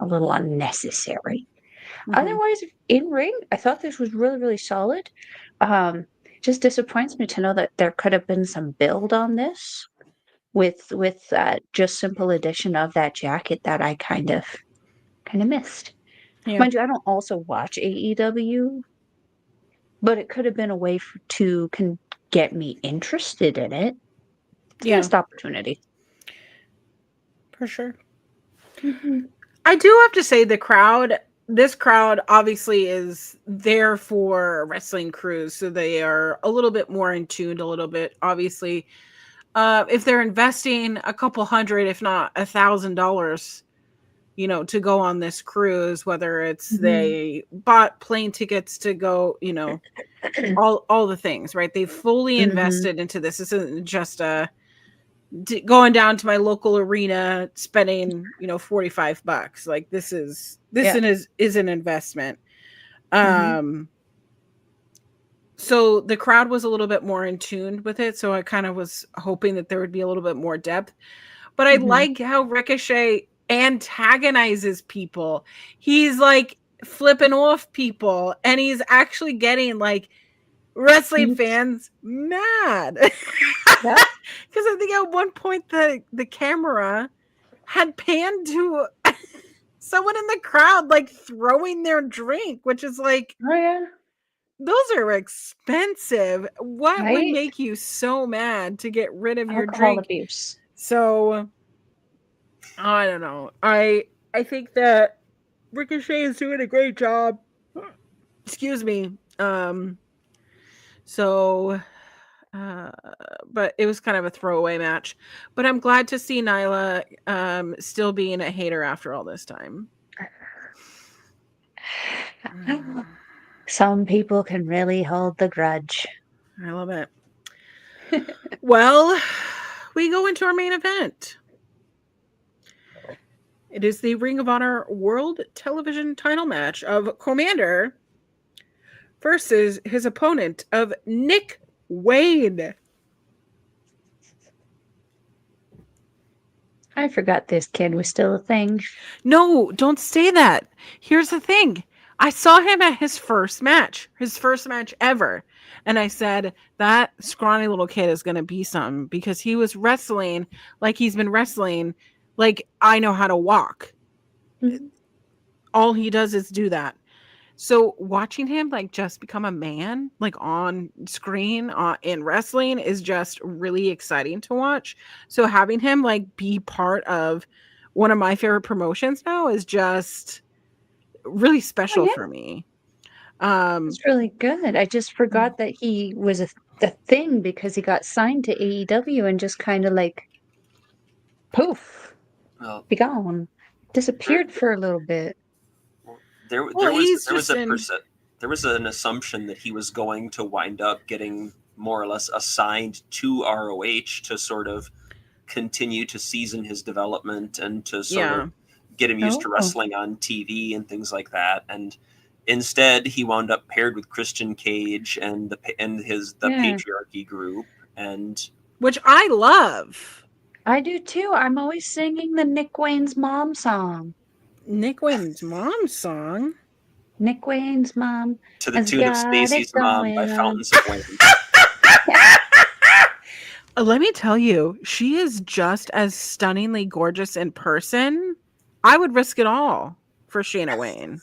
a little unnecessary. Otherwise, in ring, I thought this was really, really solid. Just disappoints me to know that there could have been some build on this with that just simple addition of that jacket that I kind of missed. Mind you, I don't also watch AEW, but it could have been a way to get me interested in it. It's a missed opportunity. For sure. I do have to say this crowd obviously is there for a wrestling cruise, so they are a little bit more in tune, a little bit, obviously. If they're investing a couple $100, if not $1,000, to go on this cruise, whether it's they bought plane tickets to go, all the things, right? They fully invested into this. This isn't just going down to my local arena, spending, $45. Like this is an investment. So the crowd was a little bit more in tune with it. So I kind of was hoping that there would be a little bit more depth, but I like how Ricochet antagonizes people. He's like flipping off people and he's actually getting like wrestling fans mad. Because I think at one point the camera had panned to someone in the crowd like throwing their drink, which is like, those are expensive. What would Right? make you so mad to get rid of your Alcohol drink? abuse. So I don't know. I think that Ricochet is doing a great job. Excuse me. So but it was kind of a throwaway match. But I'm glad to see Nyla still being a hater after all this time. Some people can really hold the grudge. I love it. Well, we go into our main event. It is the Ring of Honor World Television title match of Commander versus his opponent of Nick Wayne. I forgot this kid was still a thing. No, don't say that. Here's the thing. I saw him at his first match ever. And I said, that scrawny little kid is going to be something because he was wrestling like he's been wrestling like I know how to walk. Mm-hmm. All he does is do that. So watching him like just become a man like on screen in wrestling is just really exciting to watch. So having him like be part of one of my favorite promotions now is just really special for me. It's really good. I just forgot that he was a thing because he got signed to AEW and just kind of like poof, be gone, disappeared for a little bit. There was an assumption that he was going to wind up getting more or less assigned to ROH to sort of continue to season his development and to sort of get him used to wrestling on TV and things like that. And instead, he wound up paired with Christian Cage and the Patriarchy group, and which I love. I do too. I'm always singing the Nick Wayne's mom song. Nick Wayne's mom's song. Nick Wayne's mom. To the tune of Stacy's Mom by Fountains of Wayne. Let me tell you, she is just as stunningly gorgeous in person. I would risk it all for Shayna Wayne.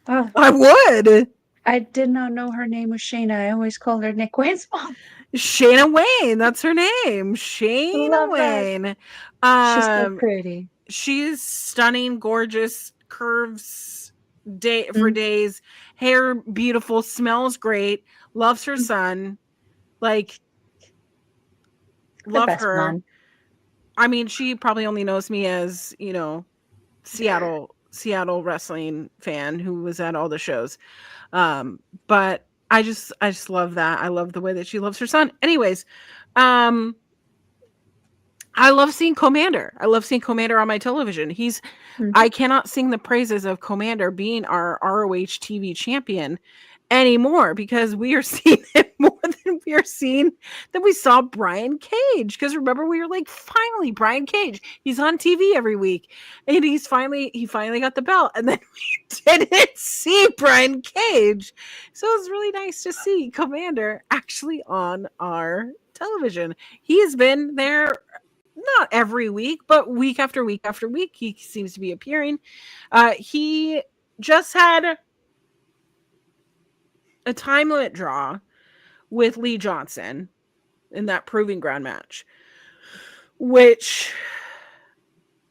Oh, I would. I did not know her name was Shayna. I always called her Nick Wayne's mom. Shayna Wayne, that's her name. Shayna Wayne. She's so pretty. She's stunning, gorgeous, curves for days, hair beautiful, smells great, loves her son. Like, love her. One. I mean, she probably only knows me as, you know, Seattle wrestling fan who was at all the shows. But I just love that. I love the way that she loves her son. Anyways, I love seeing Commander. I love seeing Commander on my television. I cannot sing the praises of Commander being our ROH TV champion anymore because we are seeing it more than we are seeing that we saw Brian Cage. Because remember, we were like, finally, Brian Cage. He's on TV every week. And he finally got the belt. And then we didn't see Brian Cage. So it was really nice to see Commander actually on our television. He has been there not every week, but week after week after week, he seems to be appearing. He just had a time limit draw with Lee Johnson in that proving ground match, which,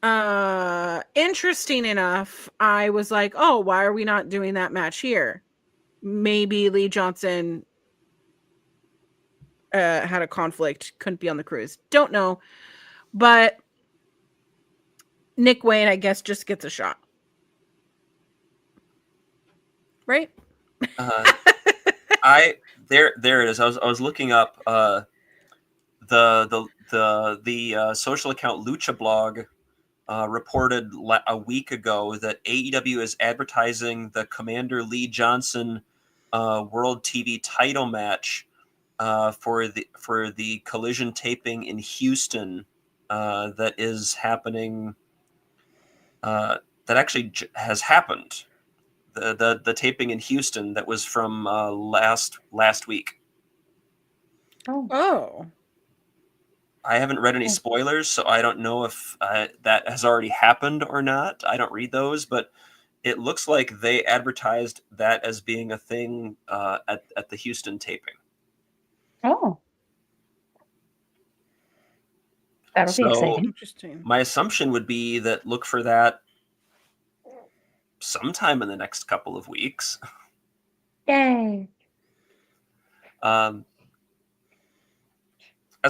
interesting enough, I was like, oh, why are we not doing that match here? Maybe Lee Johnson had a conflict, couldn't be on the cruise. Don't know. But Nick Wayne, I guess, just gets a shot. Right? There it is. I was looking up the social account Lucha Blog reported a week ago that AEW is advertising the Commander Lee Johnson World TV title match for the Collision taping in Houston that is happening. That actually has happened. The taping in Houston that was from last week. Oh. I haven't read any spoilers, so I don't know if that has already happened or not. I don't read those, but it looks like they advertised that as being a thing at the Houston taping. Oh. That'll be So exciting. Interesting. my assumption would be that look for that sometime in the next couple of weeks. Yay. As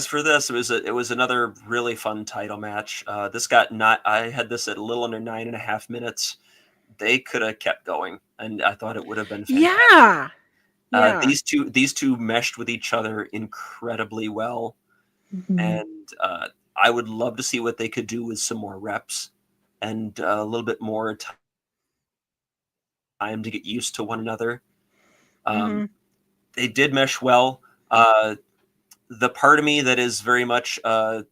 for this, it was another really fun title match. I had this at a little under 9.5 minutes. They could have kept going, and I thought it would have been fantastic. Yeah. These two meshed with each other incredibly well, Mhm. and I would love to see what they could do with some more reps and a little bit more time to get used to one another. They did mesh well. The part of me that is very much a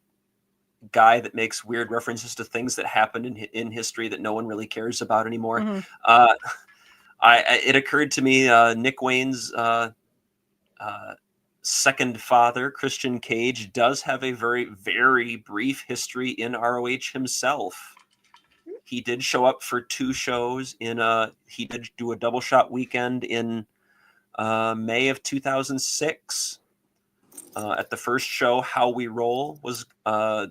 guy that makes weird references to things that happened in history that no one really cares about anymore. It occurred to me Nick Wayne's second father, Christian Cage, does have a very, very brief history in ROH himself. He did show up for 2 shows he did do a double shot weekend in May of 2006. At the first show, How We Roll,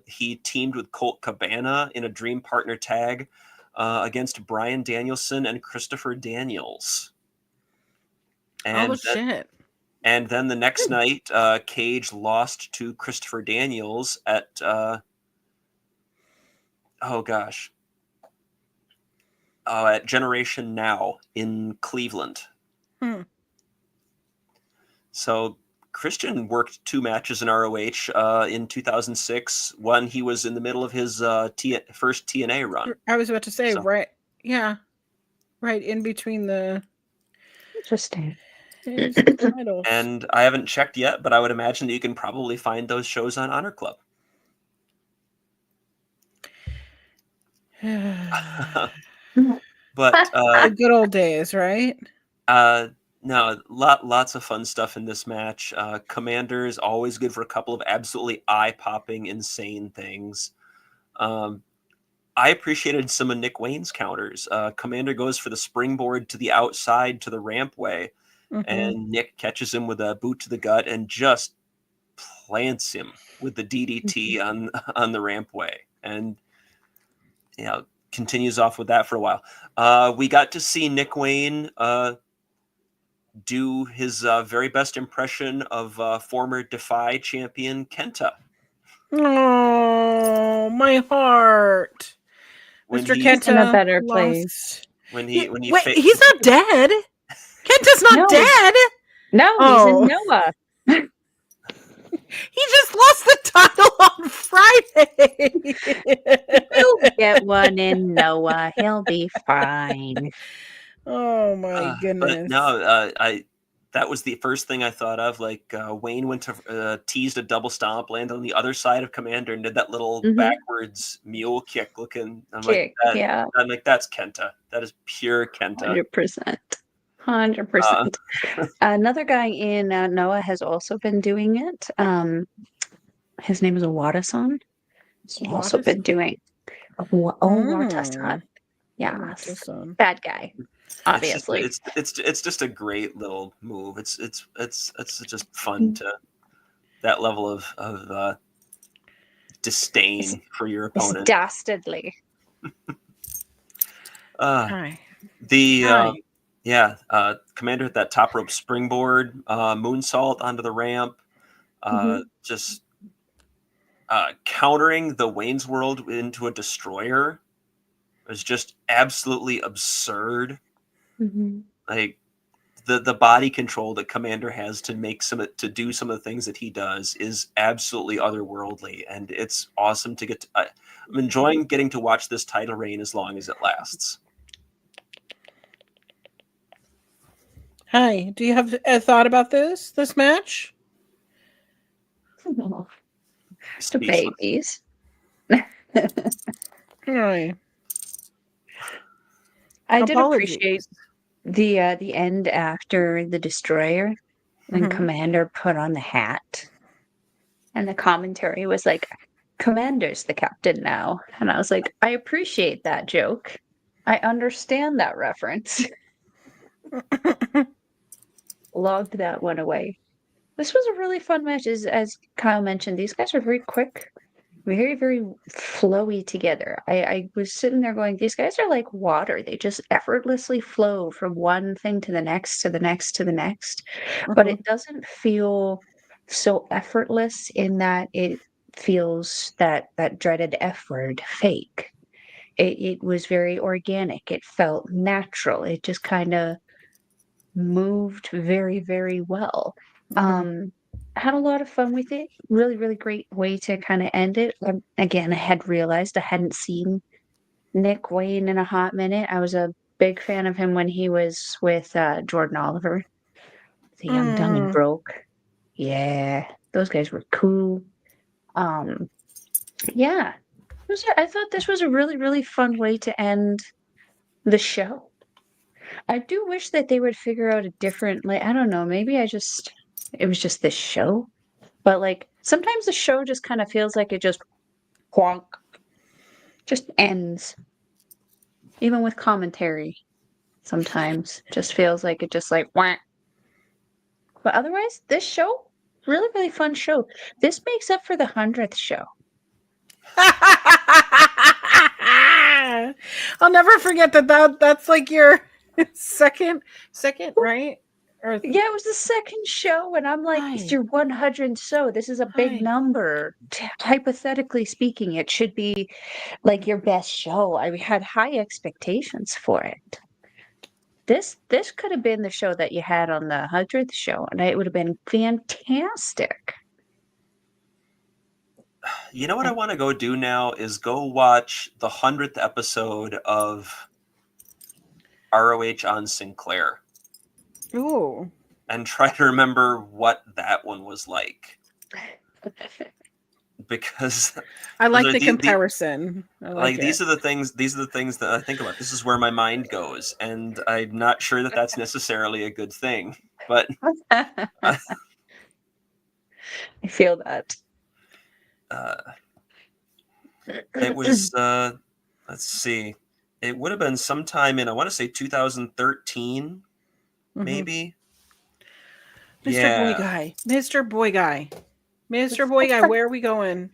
he teamed with Colt Cabana in a dream partner tag against Bryan Danielson and Christopher Daniels. Shit. And then the next night, Cage lost to Christopher Daniels at at Generation Now in Cleveland. So Christian worked 2 matches in ROH in 2006. One, he was in the middle of his first TNA run. I was about to say, right. Yeah. Right in between the... Interesting. titles. And I haven't checked yet, but I would imagine that you can probably find those shows on Honor Club. But the good old days, right? No, lots of fun stuff in this match. Commander is always good for a couple of absolutely eye-popping, insane things. I appreciated some of Nick Wayne's counters. Commander goes for the springboard to the outside to the rampway, and Nick catches him with a boot to the gut and just plants him with the DDT on the rampway, and continues off with that for a while. We got to see Nick Wayne do his very best impression of former Defy champion Kenta. Oh, my heart. Mr. Kenta in a better place. Wait, he's not dead. Kenta's not dead. No, he's in Noah. He just lost the title on Friday. He'll get one in Noah. He'll be fine. Oh my goodness! But no, that was the first thing I thought of. Like Wayne went to teased a double stomp, landed on the other side of Commander, and did that little backwards mule kick looking. I'm like, that's Kenta. That is pure Kenta. 100%. Another guy in Noah has also been doing it. His name is Owada-san. He's also been doing Owada-san. Yeah, bad guy. Obviously, it's just a great little move. It's just fun to that level of disdain for your opponent. Dastardly. Commander at that top rope springboard, moonsault onto the ramp, just countering the Wayne's World into a destroyer was just absolutely absurd. Like the body control that Commander has to do some of the things that he does is absolutely otherworldly, and it's awesome to get. I'm enjoying getting to watch this title reign as long as it lasts. Hi, do you have a thought about this match? The babies. Hi. I did appreciate the end after the destroyer when Commander put on the hat, and the commentary was like, "Commander's the captain now," and I was like, I appreciate that joke. I understand that reference. Logged that one away. This was a really fun match. As Kyle mentioned, these guys are very quick, very, very flowy together. I was sitting there going, these guys are like water. They just effortlessly flow from one thing to the next, to the next, to the next. But it doesn't feel so effortless in that it feels that dreaded F word, fake. It was very organic. It felt natural. It just kind of moved very, very well. Had a lot of fun with it. Really, really great way to kind of end it. Again, I had realized I hadn't seen Nick Wayne in a hot minute. I was a big fan of him when he was with Jordan Oliver, the Young, Dumb, and Broke. Yeah, those guys were cool. Yeah, I thought this was a really, really fun way to end the show. I do wish that they would figure out a different, like, I don't know, maybe it was just this show. But like sometimes the show just kind of feels like it just wonk, just ends. Even with commentary, sometimes just feels like it just like whack. But otherwise, this show, really, really fun show. This makes up for the 100th show. I'll never forget that's like your second, right? Yeah, it was the second show, and I'm like, it's your 100th show. This is a big number. Hypothetically speaking, it should be like your best show. I had high expectations for it. This could have been the show that you had on the 100th show, and it would have been fantastic. You know what I want to go do now is go watch the 100th episode of ROH on Sinclair. Ooh. And try to remember what that one was like. Because I like the comparison. These are the things that I think about. This is where my mind goes, and I'm not sure that that's necessarily a good thing. But I feel that. It was let's see. It would have been sometime in, I want to say 2013, maybe. Mr. Boy Guy. Mr. Boy Guy. Mr. Boy Guy, where are we going?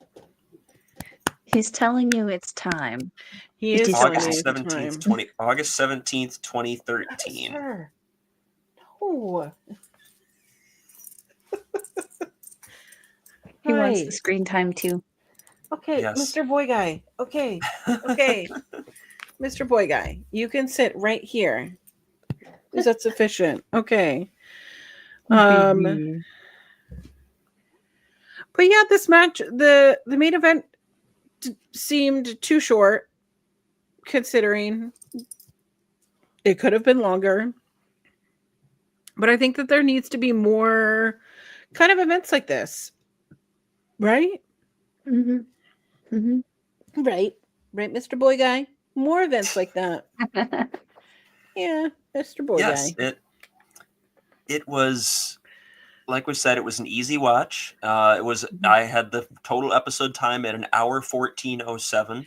He's telling you it's time. He is August 17th, August 17th, 2013. Sir. No. He wants the screen time too. Okay, yes. Mr. Boy Guy. Okay. Mr. Boy Guy, you can sit right here. Is that sufficient? Okay. But yeah, this match, the main event seemed too short, considering it could have been longer. But I think that there needs to be more kind of events like this, right? Right, Mr. Boy Guy. More events like that. Yeah, Mr. Boy Guy. It was, like we said, it was an easy watch. It was. I had the total episode time at an hour 14:07.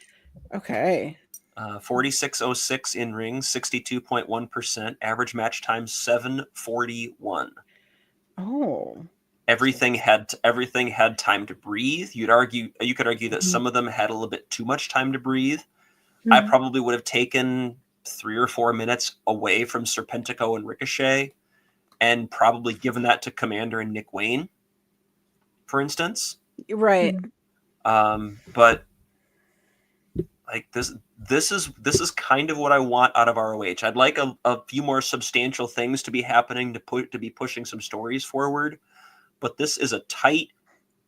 Okay. 46:06 in ring, 62.1%. Average match time 7:41. Oh. Everything had time to breathe. You could argue that some of them had a little bit too much time to breathe. I probably would have taken 3 or 4 minutes away from Serpentico and Ricochet, and probably given that to Commander and Nick Wayne, for instance. Right. But like this is kind of what I want out of ROH. I'd like a few more substantial things to be happening to be pushing some stories forward. But this is a tight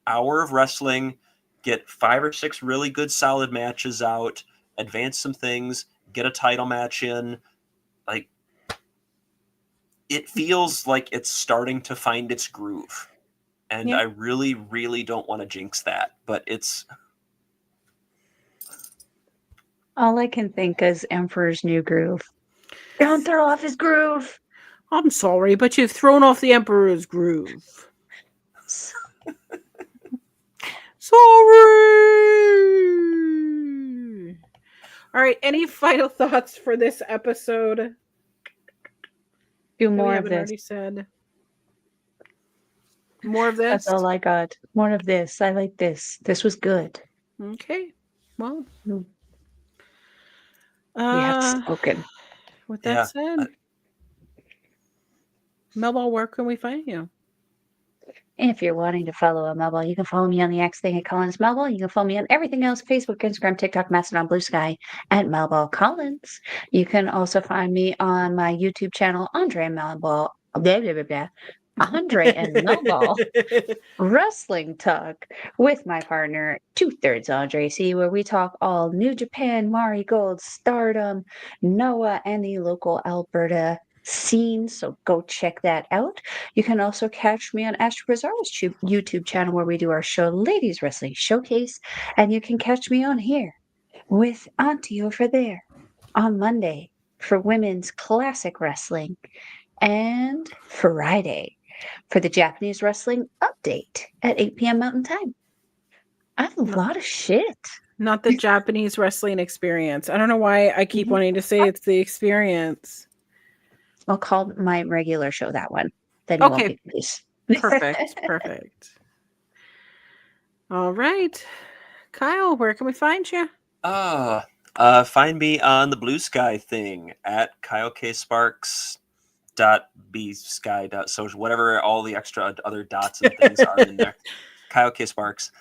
hour of wrestling. Get 5 or 6 really good solid matches out, advance some things, get a title match in. Like, it feels like it's starting to find its groove. And I really, really don't want to jinx that. But it's... All I can think is Emperor's New Groove. Don't throw off his groove. I'm sorry, but you've thrown off the Emperor's groove. Sorry. All right. Any final thoughts for this episode? Do that we more of haven't this. already said. More of this. That's all I got. More of this. I like this. This was good. Okay. Well, We have spoken. With that said, Melball, where can we find you? If you're wanting to follow a Melball, you can follow me on the X thing at Collins Melball. You can follow me on everything else: Facebook, Instagram, TikTok, Mastodon, Blue Sky at Melball Collins. You can also find me on my YouTube channel, Andre and Melball. Blah, blah, blah, blah. Andre and Melball Wrestling Talk with my partner, 2/3 Andre C, where we talk all New Japan, Mari Gold, Stardom, Noah, and the local Alberta scene. So go check that out. You can also catch me on Astro Bizarro's YouTube channel, where we do our show, Ladies Wrestling Showcase. And you can catch me on here with Auntie over there on Monday for women's classic wrestling, and Friday for the Japanese wrestling update at 8 p.m. Mountain Time. I have a lot of shit. Not the Japanese wrestling experience. I don't know why I keep wanting to say it's the experience. I'll call my regular show that one. Then you won't be confused. Perfect. All right. Kyle, where can we find you? Find me on the Blue Sky thing at kyleksparks.bsky.social, whatever all the extra other dots and things are in there. Kyle K. Sparks.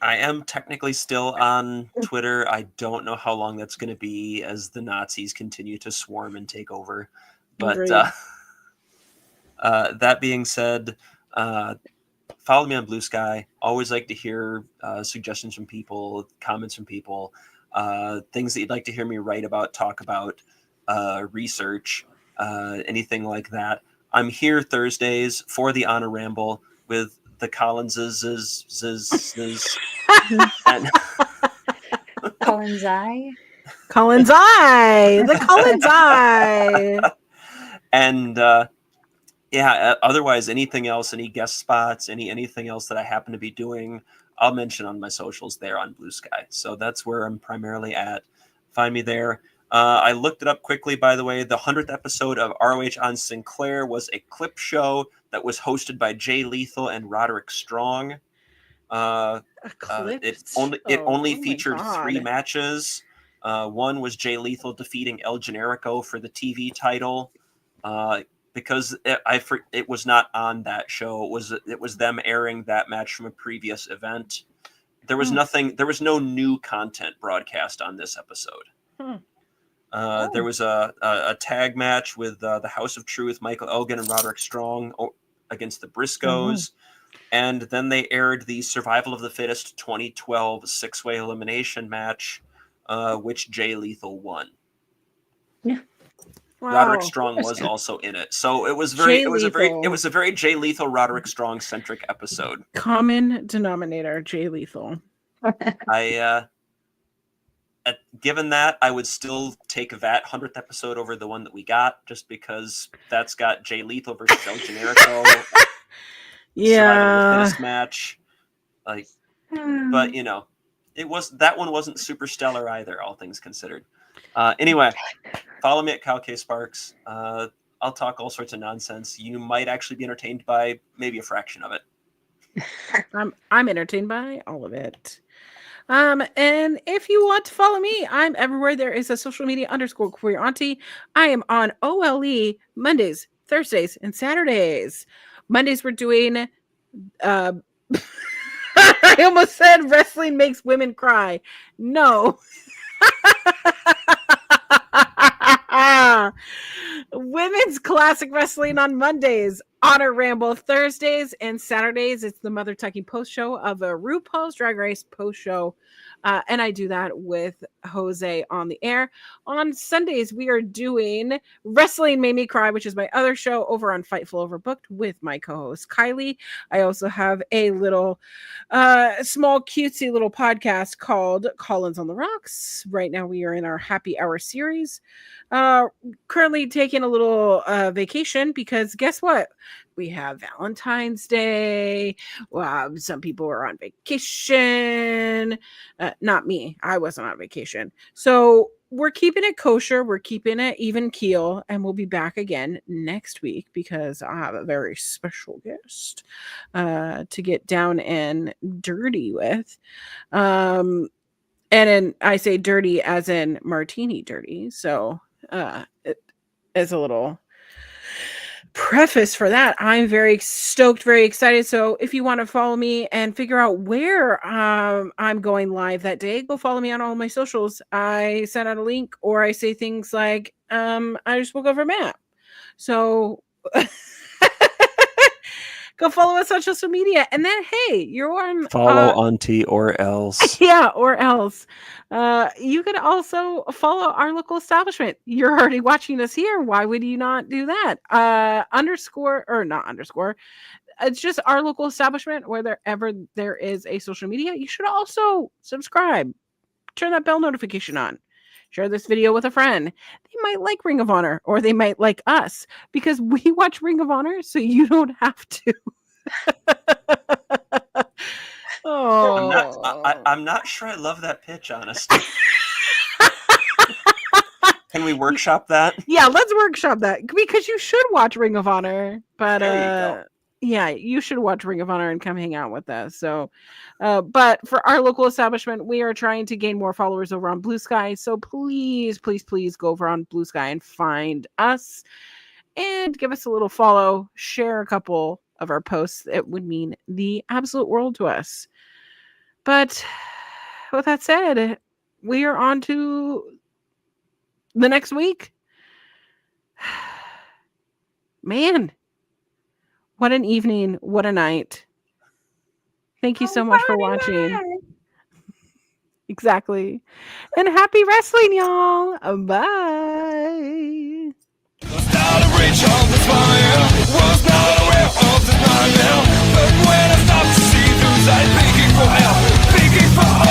I am technically still on Twitter. I don't know how long that's going to be as the Nazis continue to swarm and take over. But that being said, follow me on Blue Sky. Always like to hear suggestions from people, comments from people, things that you'd like to hear me write about, talk about, research, anything like that. I'm here Thursdays for the Honor Ramble with the Collinses. And Collins Eye. The Collins Eye. And otherwise, anything else, any guest spots, anything else that I happen to be doing, I'll mention on my socials there on Blue Sky. So that's where I'm primarily at. Find me there. I looked it up quickly, by the way. The 100th episode of ROH on Sinclair was a clip show that was hosted by Jay Lethal and Roderick Strong. It only featured 3 matches. One was Jay Lethal defeating El Generico for the TV title. Because it was not on that show. It was them airing that match from a previous event. There was nothing. There was no new content broadcast on this episode. There was a tag match with the House of Truth, Michael Elgin and Roderick Strong against the Briscoes. And then they aired the Survival of the Fittest 2012 6-way elimination match, which Jay Lethal won. Yeah. Wow. Roderick Strong was also in it. So it was a very Jay Lethal, Roderick Strong centric episode. Common denominator, Jay Lethal. Given that, I would still take that 100th episode over the one that we got, just because that's got Jay Lethal versus El Generico. Yeah. This match, but that one wasn't super stellar either, all things considered. Anyway, follow me at Kyle K. Sparks. I'll talk all sorts of nonsense. You might actually be entertained by maybe a fraction of it. I'm entertained by all of it. And if you want to follow me, I'm everywhere. There is a social media _ for your auntie. I am on OLE Mondays, Thursdays, and Saturdays. Mondays we're doing I almost said wrestling makes women cry. No. Women's classic wrestling on Mondays, Honor Ramble Thursdays, and Saturdays it's the Mother Tucking post show of a RuPaul's Drag Race post show, and I do that with Jose on the air. On Sundays we are doing Wrestling Made Me Cry, which is my other show over on Fightful Overbooked with my co-host Kylie. I also have a little small cutesy little podcast called Collins on the Rocks. Right now we are in our happy hour series. Currently taking a little vacation because guess what? we have Valentine's Day. Some people are on vacation. Not me. I wasn't on vacation. So we're keeping it kosher. We're keeping it even keel. And we'll be back again next week because I have a very special guest to get down and dirty with. And then I say dirty as in martini dirty. So as a little preface for that, I'm very stoked, very excited. So if you want to follow me and figure out where I'm going live that day, go follow me on all my socials. I send out a link, or I say things like I just woke up from nap. So go follow us on social media, and then hey, you're on follow Auntie or else. Yeah, or else. You could also follow our local establishment. You're already watching us here. Why would you not do that? Underscore or not underscore. It's just our local establishment. Wherever there is a social media, you should also subscribe. Turn that bell notification on. Share this video with a friend. They might like Ring of Honor, or they might like us because we watch Ring of Honor, so you don't have to. Oh, I'm not sure I love that pitch, honestly. Can we workshop that? Yeah, let's workshop that because you should watch Ring of Honor. But There yeah, you should watch Ring of Honor and come hang out with us. So, but for our local establishment, we are trying to gain more followers over on Blue Sky. So please, please, please go over on Blue Sky and find us and give us a little follow. Share a couple of our posts. It would mean the absolute world to us. But with that said, we are on to the next week. Man, what an evening. What a night. Thank you so much for watching. Exactly. And happy wrestling, y'all. Bye. Was not a reach of the fire, was not aware of the nightmare. But when I stopped to see through sight, begging for help, begging for